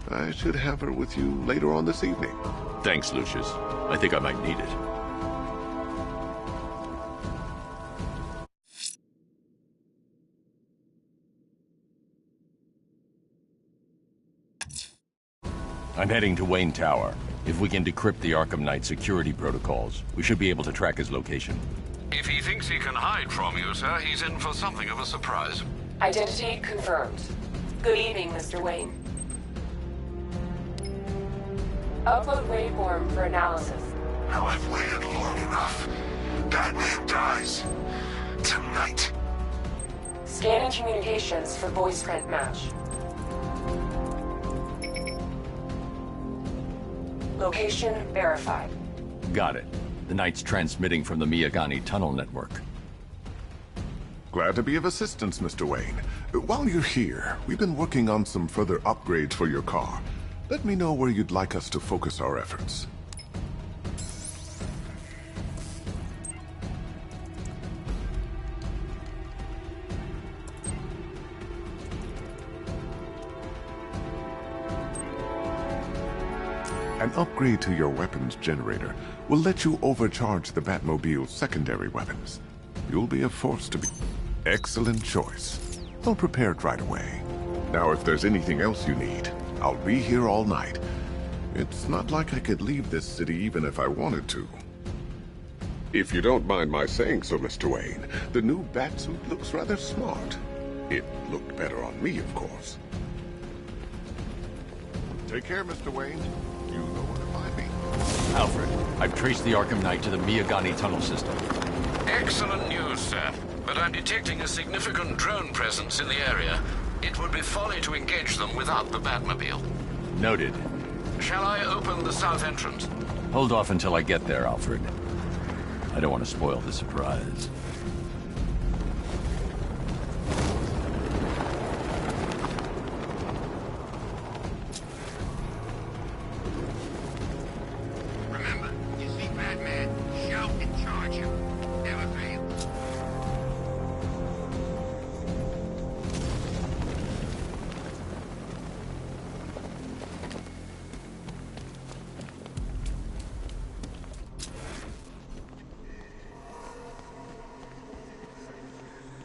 I should have her with you later on this evening. Thanks, Lucius. I think I might need it. I'm heading to Wayne Tower. If we can decrypt the Arkham Knight security protocols, we should be able to track his location. If he thinks he can hide from you, sir, he's in for something of a surprise. Identity confirmed. Good evening, Mr. Wayne. Upload waveform for analysis. Now I've waited long enough. Batman dies. Tonight. Scanning communications for voice print match. Location verified. Got it. The Knight's transmitting from the Miyagani tunnel network. Glad to be of assistance, Mr. Wayne. While you're here, we've been working on some further upgrades for your car. Let me know where you'd like us to focus our efforts. An upgrade to your weapons generator will let you overcharge the Batmobile's secondary weapons. You'll be a force to be... Excellent choice. I'll prepare it right away. Now, if there's anything else you need, I'll be here all night. It's not like I could leave this city even if I wanted to. If you don't mind my saying so, Mr. Wayne, the new Batsuit looks rather smart. It looked better on me, of course. Take care, Mr. Wayne. You know where to find me. Alfred, I've traced the ARKHAM Knight to the Miyagani tunnel system. Excellent news, sir. But I'm detecting a significant drone presence in the area. It would be folly to engage them without the Batmobile. Noted. Shall I open the south entrance? Hold off until I get there, Alfred. I don't want to spoil the surprise. Remember, you see Batman, shout and charge him. Never fails.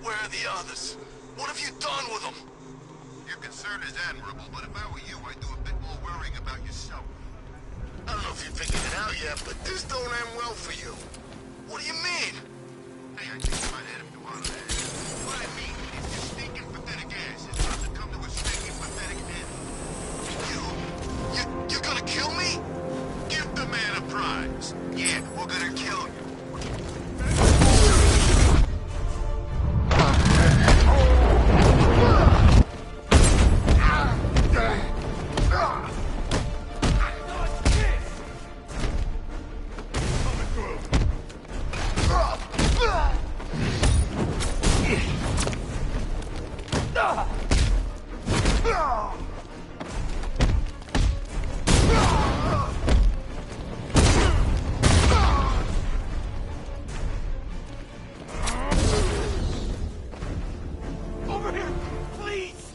Where are the others? What have you done with them? Your concern is admirable, but if I were you, I'd do a bit more worrying about yourself. I don't know if you figured it out yet, but this don't end well for you. What do you mean? Hey, I think you might head him to one of that. What I mean is your stinking pathetic ass is about to come to a stinking pathetic end. You're gonna kill me? Give the man a prize. Yeah, we're gonna kill him. Over here, please!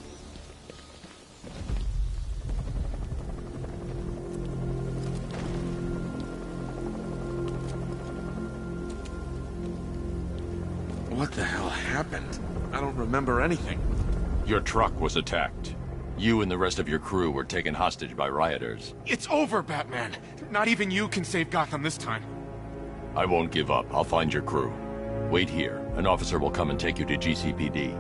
What the hell happened? I don't remember anything. Your truck was attacked. You and the rest of your crew were taken hostage by rioters. It's over, Batman. Not even you can save Gotham this time. I won't give up. I'll find your crew. Wait here. An officer will come and take you to GCPD.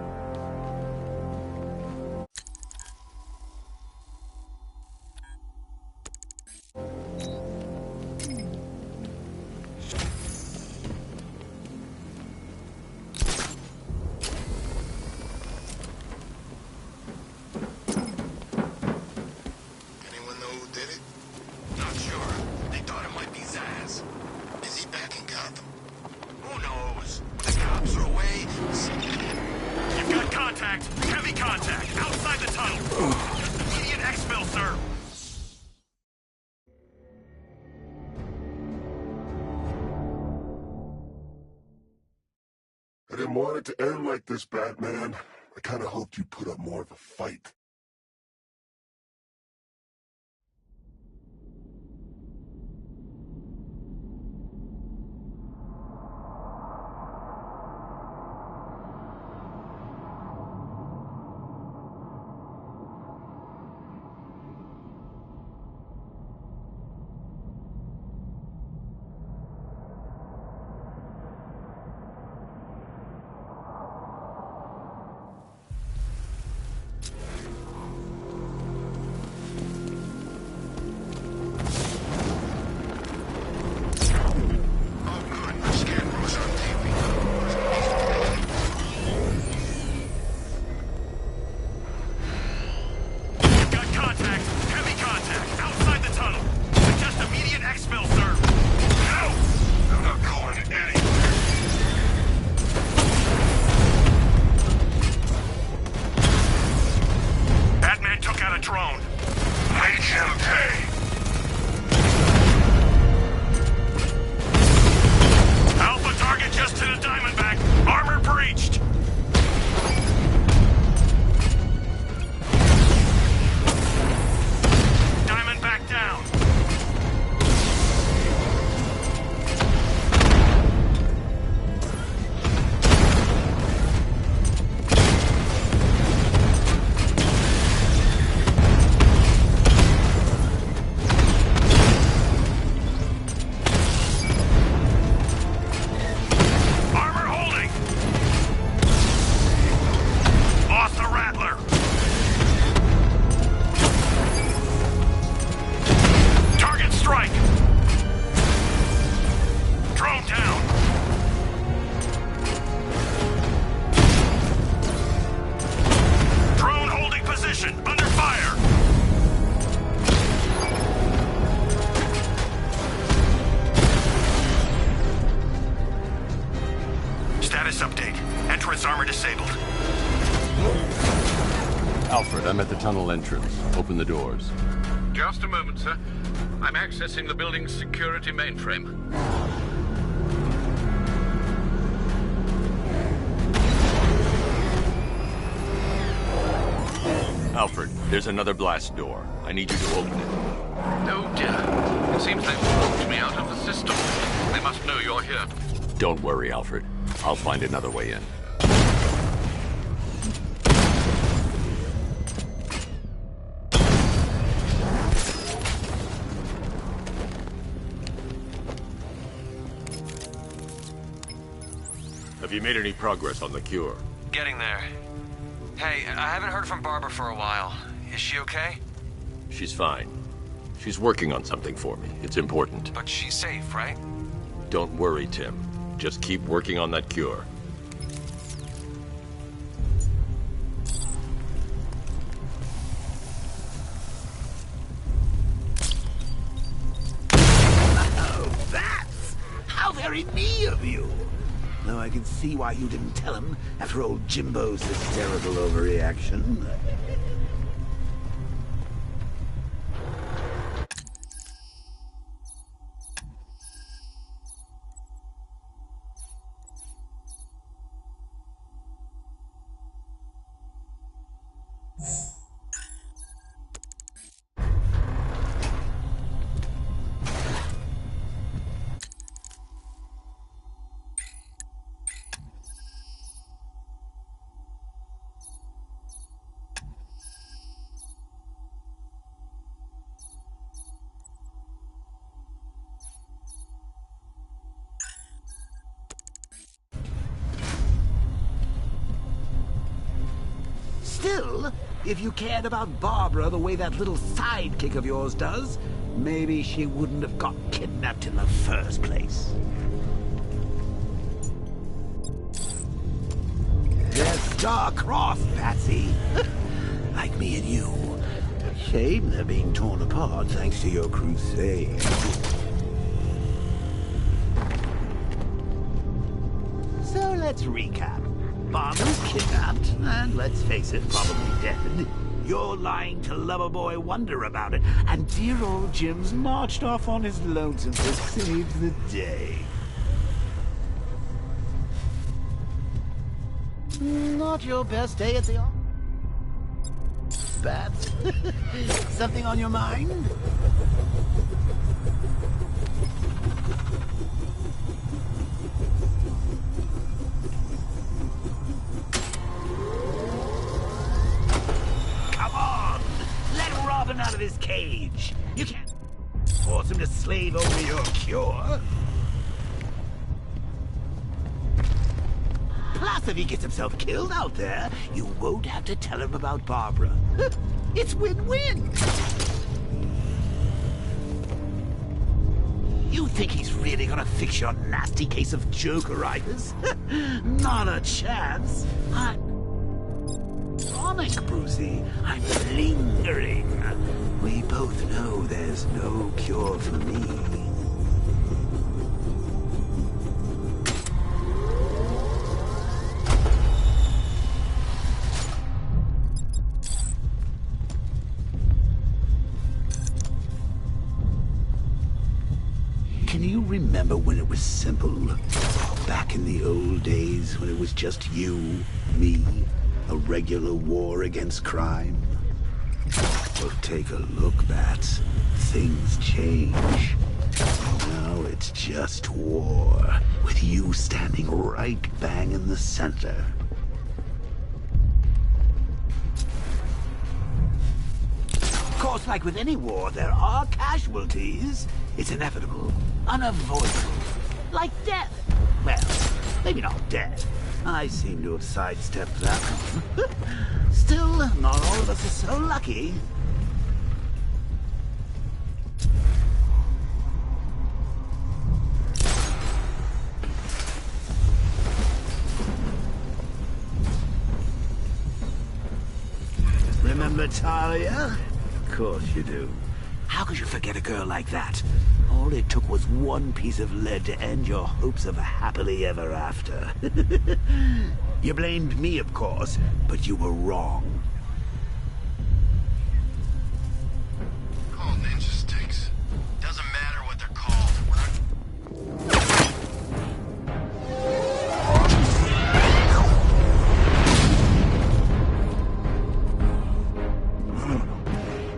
Anyone know who did it? Not sure. They thought it might be Zaz. Is he back in Gotham? Who knows? When the cops are away, You've got contact. Heavy contact. Outside the tunnel. Immediate exfil, sir. I didn't want it to end like this, Batman. I kind of hoped you'd put up more of a fight. I'm at the tunnel entrance. Open the doors. Just a moment, sir. I'm accessing the building's security mainframe. Alfred, there's another blast door. I need you to open it. Oh dear. It seems they've locked me out of the system. They must know you're here. Don't worry, Alfred. I'll find another way in. Have you made any progress on the cure? Getting there. Hey, I haven't heard from Barbara for a while. Is she okay? She's fine. She's working on something for me. It's important. But she's safe, right? Don't worry, Tim. Just keep working on that cure. Oh, that's how very me of you. Though I can see why you didn't tell him after old Jimbo's hysterical overreaction. Still, if you cared about Barbara the way that little sidekick of yours does, maybe she wouldn't have got kidnapped in the first place. They're star-crossed, Patsy. Like me and you. Shame they're being torn apart thanks to your crusade. So let's recap. Barbara's kidnapped, and let's face it, probably dead. You're lying to Loverboy Wonder about it, and dear old Jim's marched off on his lonesome to save the day. Not your best day at the office, Bats? Something on your mind? Out of his cage. You can't force him to slave over your cure. Plus, if he gets himself killed out there, you won't have to tell him about Barbara. It's win-win. You think he's really gonna fix your nasty case of Jokeritis? Not a chance. Brucey, I'm lingering. We both know there's no cure for me. Can you remember when it was simple? Back in the old days when it was just you, me, a regular war against crime? Well, take a look, Bats. Things change. Now it's just war, with you standing right bang in the center. Of course, like with any war, there are casualties. It's inevitable, unavoidable. Like death. Well, maybe not death. I seem to have sidestepped that one. Still, not all of us are so lucky. Remember Talia? Of course you do. How could you forget a girl like that? All it took was one piece of lead to end your hopes of a happily ever after. You blamed me, of course, but you were wrong.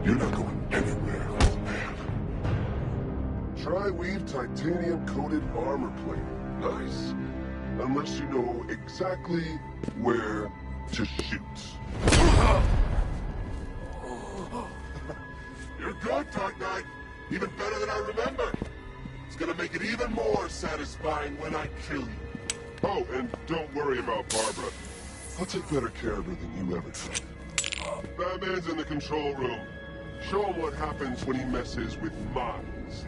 You're not going anywhere, old man. Tri-weave titanium-coated armor plate. Nice. Unless you know exactly where to shoot. You're good, Dark Knight. Even better than I remember. It's gonna make it even more satisfying when I kill you. Oh, and don't worry about Barbara. I'll take better care of her than you ever did. Batman's in the control room. Show him what happens when he messes with MAIS.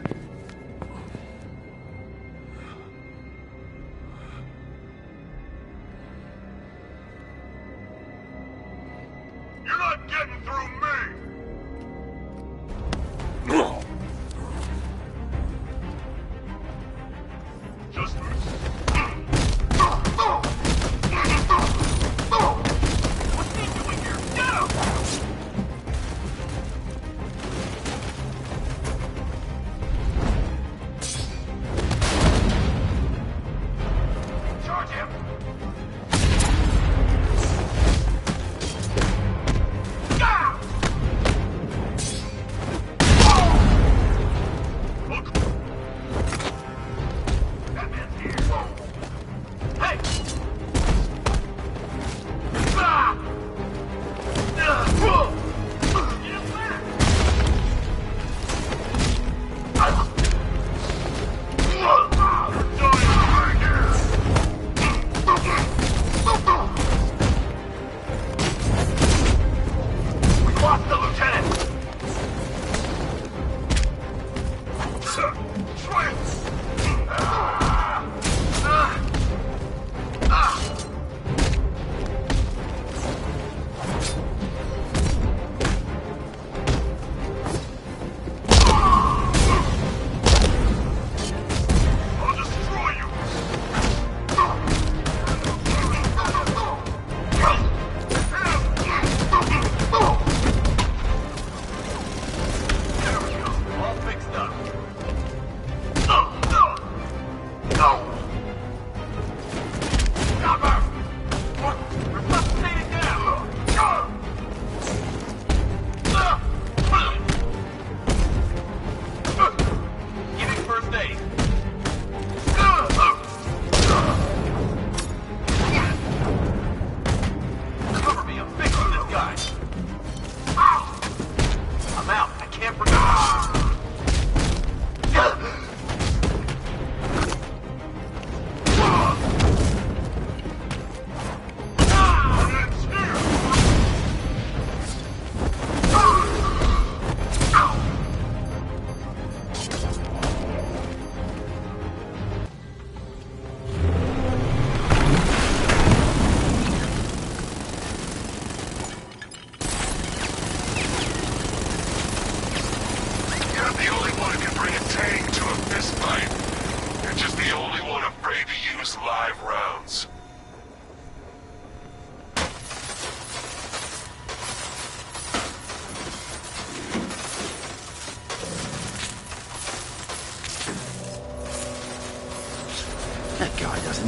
You're not getting through me! Just... What's he doing here? Get him! Charge him!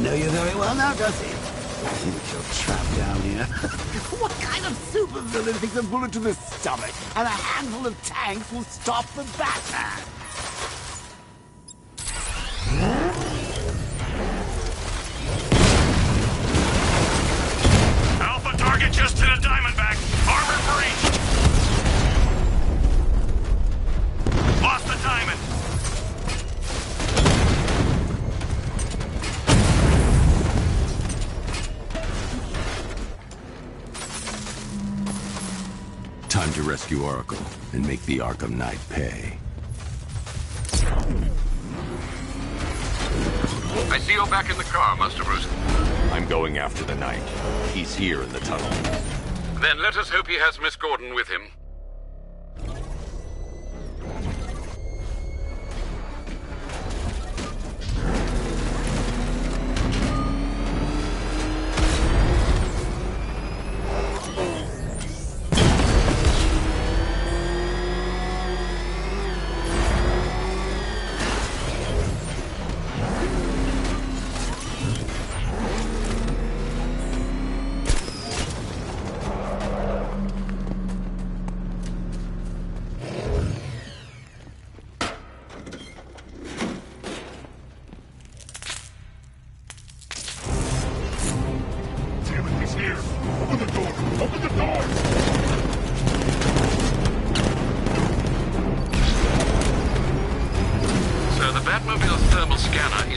Know you very well now, does he? I think you're trapped down here. What kind of supervillain thinks a bullet to the stomach and a handful of tanks will stop the Batman? Alpha target just hit a Diamondback. Armor breached. Lost the Diamond. Time to rescue Oracle and make the Arkham Knight pay. I see you're back in the car, Master Bruce. I'm going after the Knight. He's here in the tunnel. Then let us hope he has Miss Gordon with him.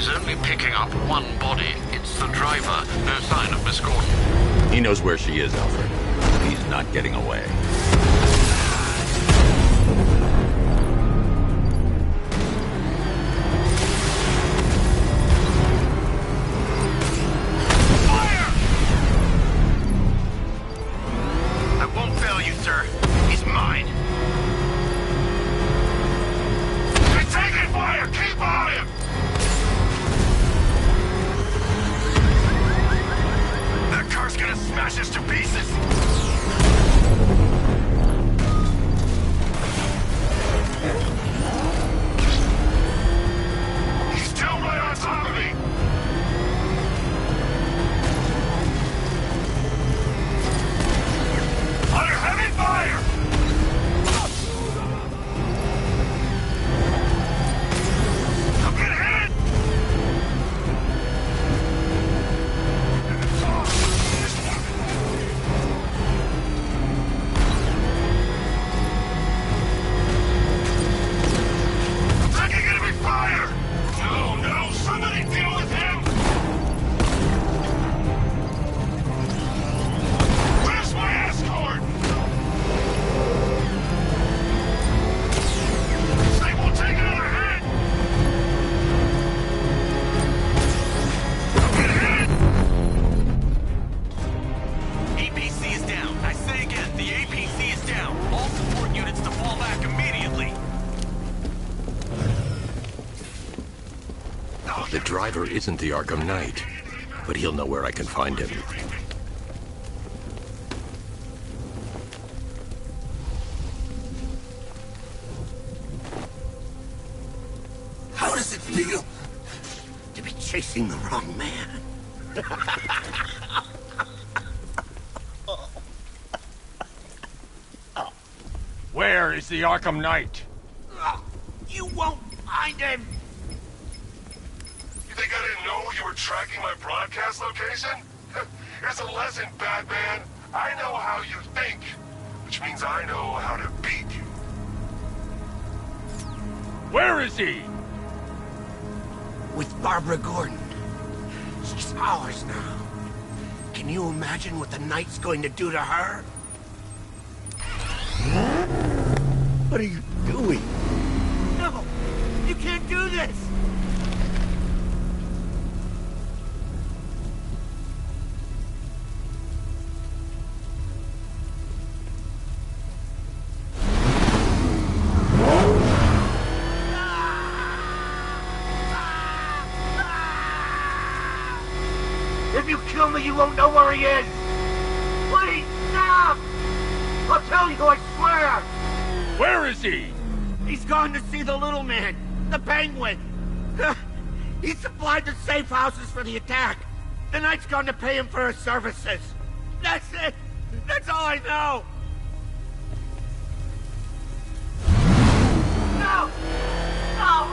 He's only picking up one body. It's the driver. No sign of Miss Gordon. He knows where she is, Alfred. He's not getting away. The driver isn't the Arkham Knight, but he'll know where I can find him. How does it feel to be chasing the wrong man? Where is the Arkham Knight? You won't find him! You think I didn't know you were tracking my broadcast location? Here's a lesson, Batman. I know how you think, which means I know how to beat you. Where is he? With Barbara Gordon. She's ours now. Can you imagine what the Knight's going to do to her? What are you doing? No! You can't do this! If you kill me, you won't know where he is! Please, stop! I'll tell you, I swear! Where is he? He's gone to see the little man, the Penguin. He supplied the safe houses for the attack. The Knight's gone to pay him for his services. That's it! That's all I know! No! No!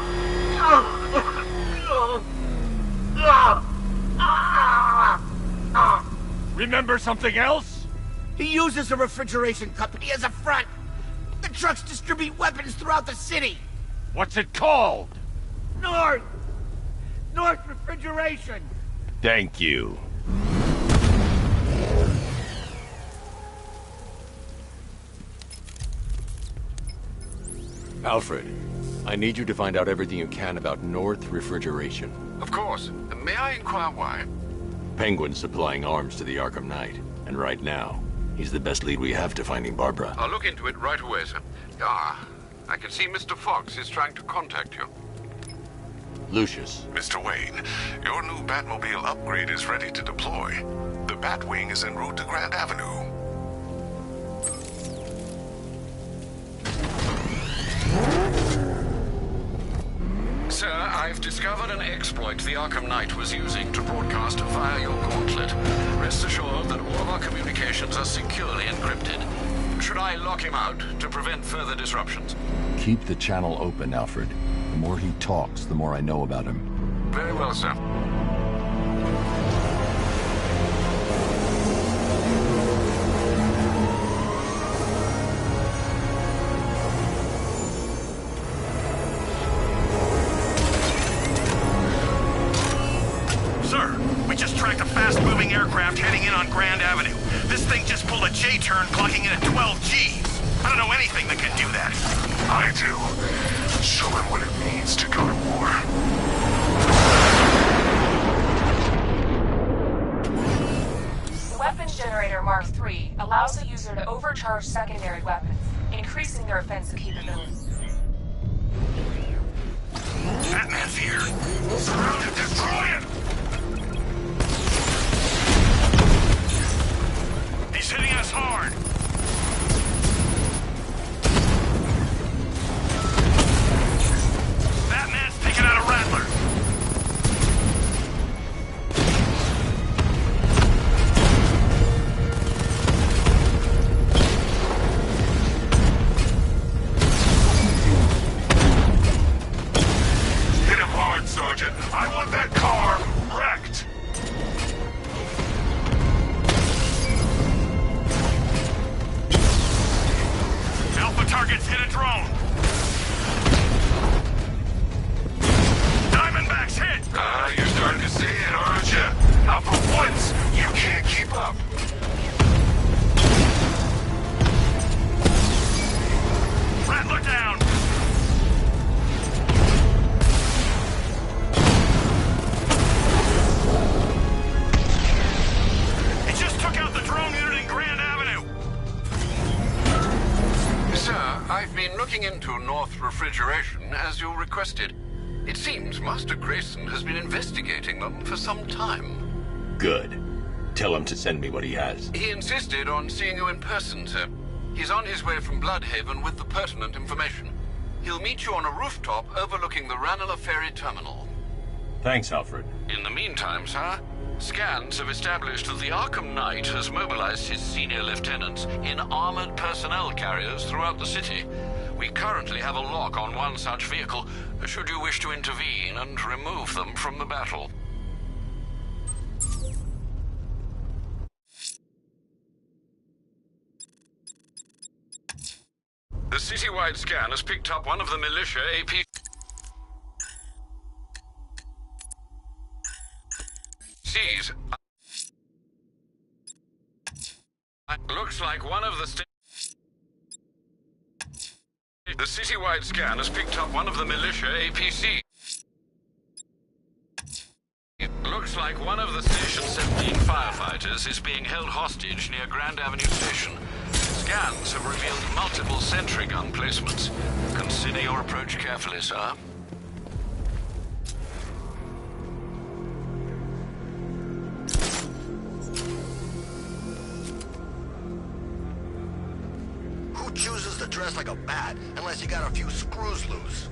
Remember something else? He uses a refrigeration company as a front. The trucks distribute weapons throughout the city. What's it called? North Refrigeration. Thank you. Alfred, I need you to find out everything you can about North Refrigeration. Of course. May I inquire why? Penguin's supplying arms to the Arkham Knight, and right now, he's the best lead we have to finding Barbara. I'll look into it right away, sir. Ah, I can see Mr. Fox is trying to contact you. Lucius. Mr. Wayne, your new Batmobile upgrade is ready to deploy. The Batwing is en route to Grand Avenue. Sir, I've discovered an exploit the Arkham Knight was using to broadcast via your gauntlet. Rest assured that all of our communications are securely encrypted. Should I lock him out to prevent further disruptions? Keep the channel open, Alfred. The more he talks, the more I know about him. Very well, sir. on Grand Avenue. This thing just pulled a J-turn clocking in at 12 Gs. I don't know anything that can do that. I do. Show him what it means to go to war. The weapons generator Mark III allows the user to overcharge secondary weapons, increasing their offensive capability. Batman's here. Surround it, destroy it! He's hitting us hard. Batman's taking out a Rattler. Hit him hard, Sergeant. I want that car wrecked. Alpha targets hit a drone. Diamondbacks hit. You're starting to see it, aren't you? Now for once, you can't keep up. Rattler down. He just took out the drone unit in Grand Avenue. Sir, I've been looking into North Refrigeration as you requested. It seems Master Grayson has been investigating them for some time. Good. Tell him to send me what he has. He insisted on seeing you in person, sir. He's on his way from Bloodhaven with the pertinent information. He'll meet you on a rooftop overlooking the Ranelagh Ferry Terminal. Thanks, Alfred. In the meantime, sir, scans have established that the Arkham Knight has mobilized his senior lieutenants in armored personnel carriers throughout the city. We currently have a lock on one such vehicle, should you wish to intervene and remove them from the battle. The citywide scan has picked up one of the militia APCs. Looks like one of the The citywide scan has picked up one of the militia APCs. Looks like one of the Station 17 firefighters is being held hostage near Grand Avenue Station. Scans have revealed multiple sentry gun placements. Consider your approach carefully, sir. Who chooses to dress like a bat unless you got a few screws loose?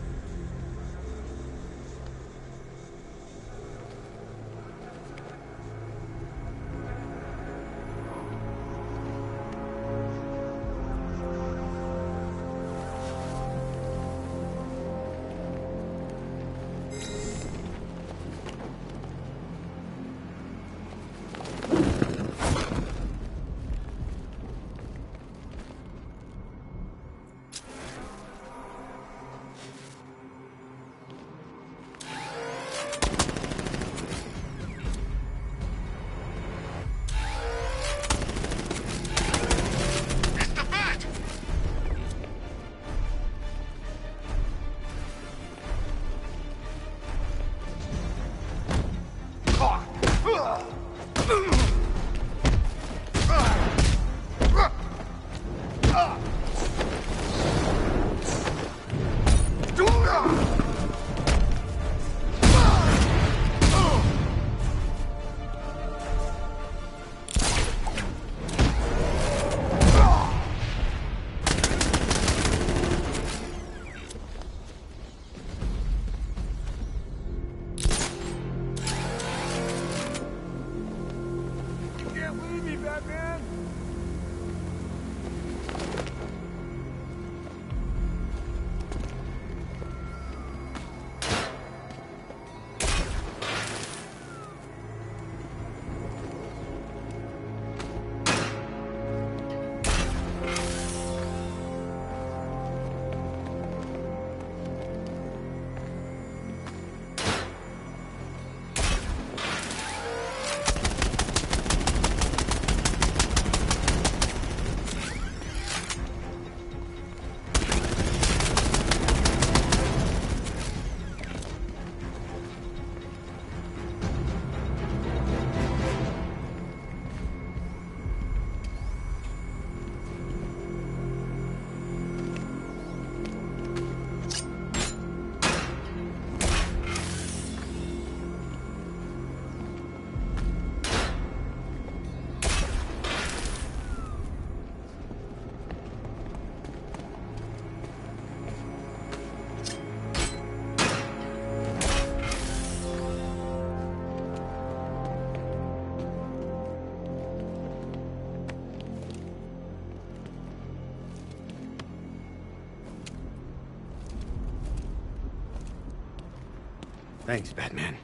Thanks, Batman.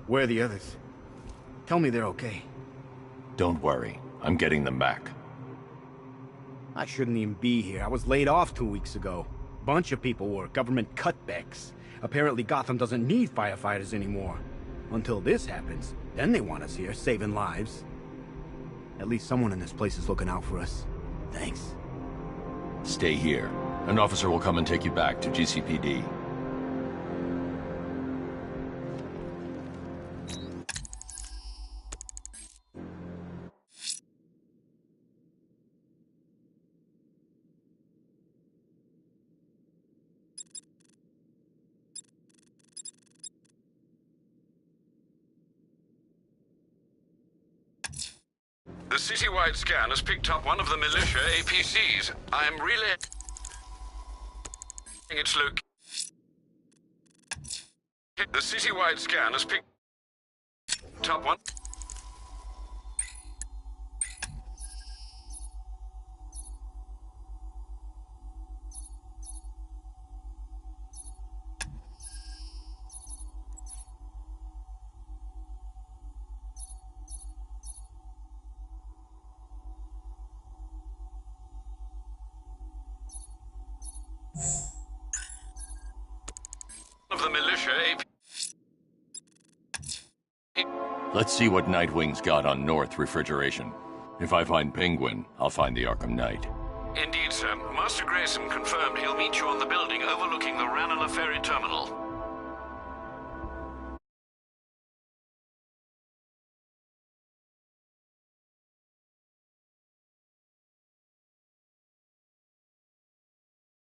Where are the others? Tell me they're okay. Don't worry. I'm getting them back. I shouldn't even be here. I was laid off 2 weeks ago. Bunch of people were. Government cutbacks. Apparently Gotham doesn't need firefighters anymore. Until this happens. Then they want us here, saving lives. At least someone in this place is looking out for us. Thanks. Stay here. An officer will come and take you back to GCPD. The citywide scan has picked up one of the militia APCs. I am relaying its location. The citywide scan has picked up one. Of the militia AP. Let's see what Nightwing's got on North Refrigeration. If I find Penguin, I'll find the Arkham Knight. Indeed, sir. Master Grayson confirmed he'll meet you on the building overlooking the Ranelagh Ferry Terminal.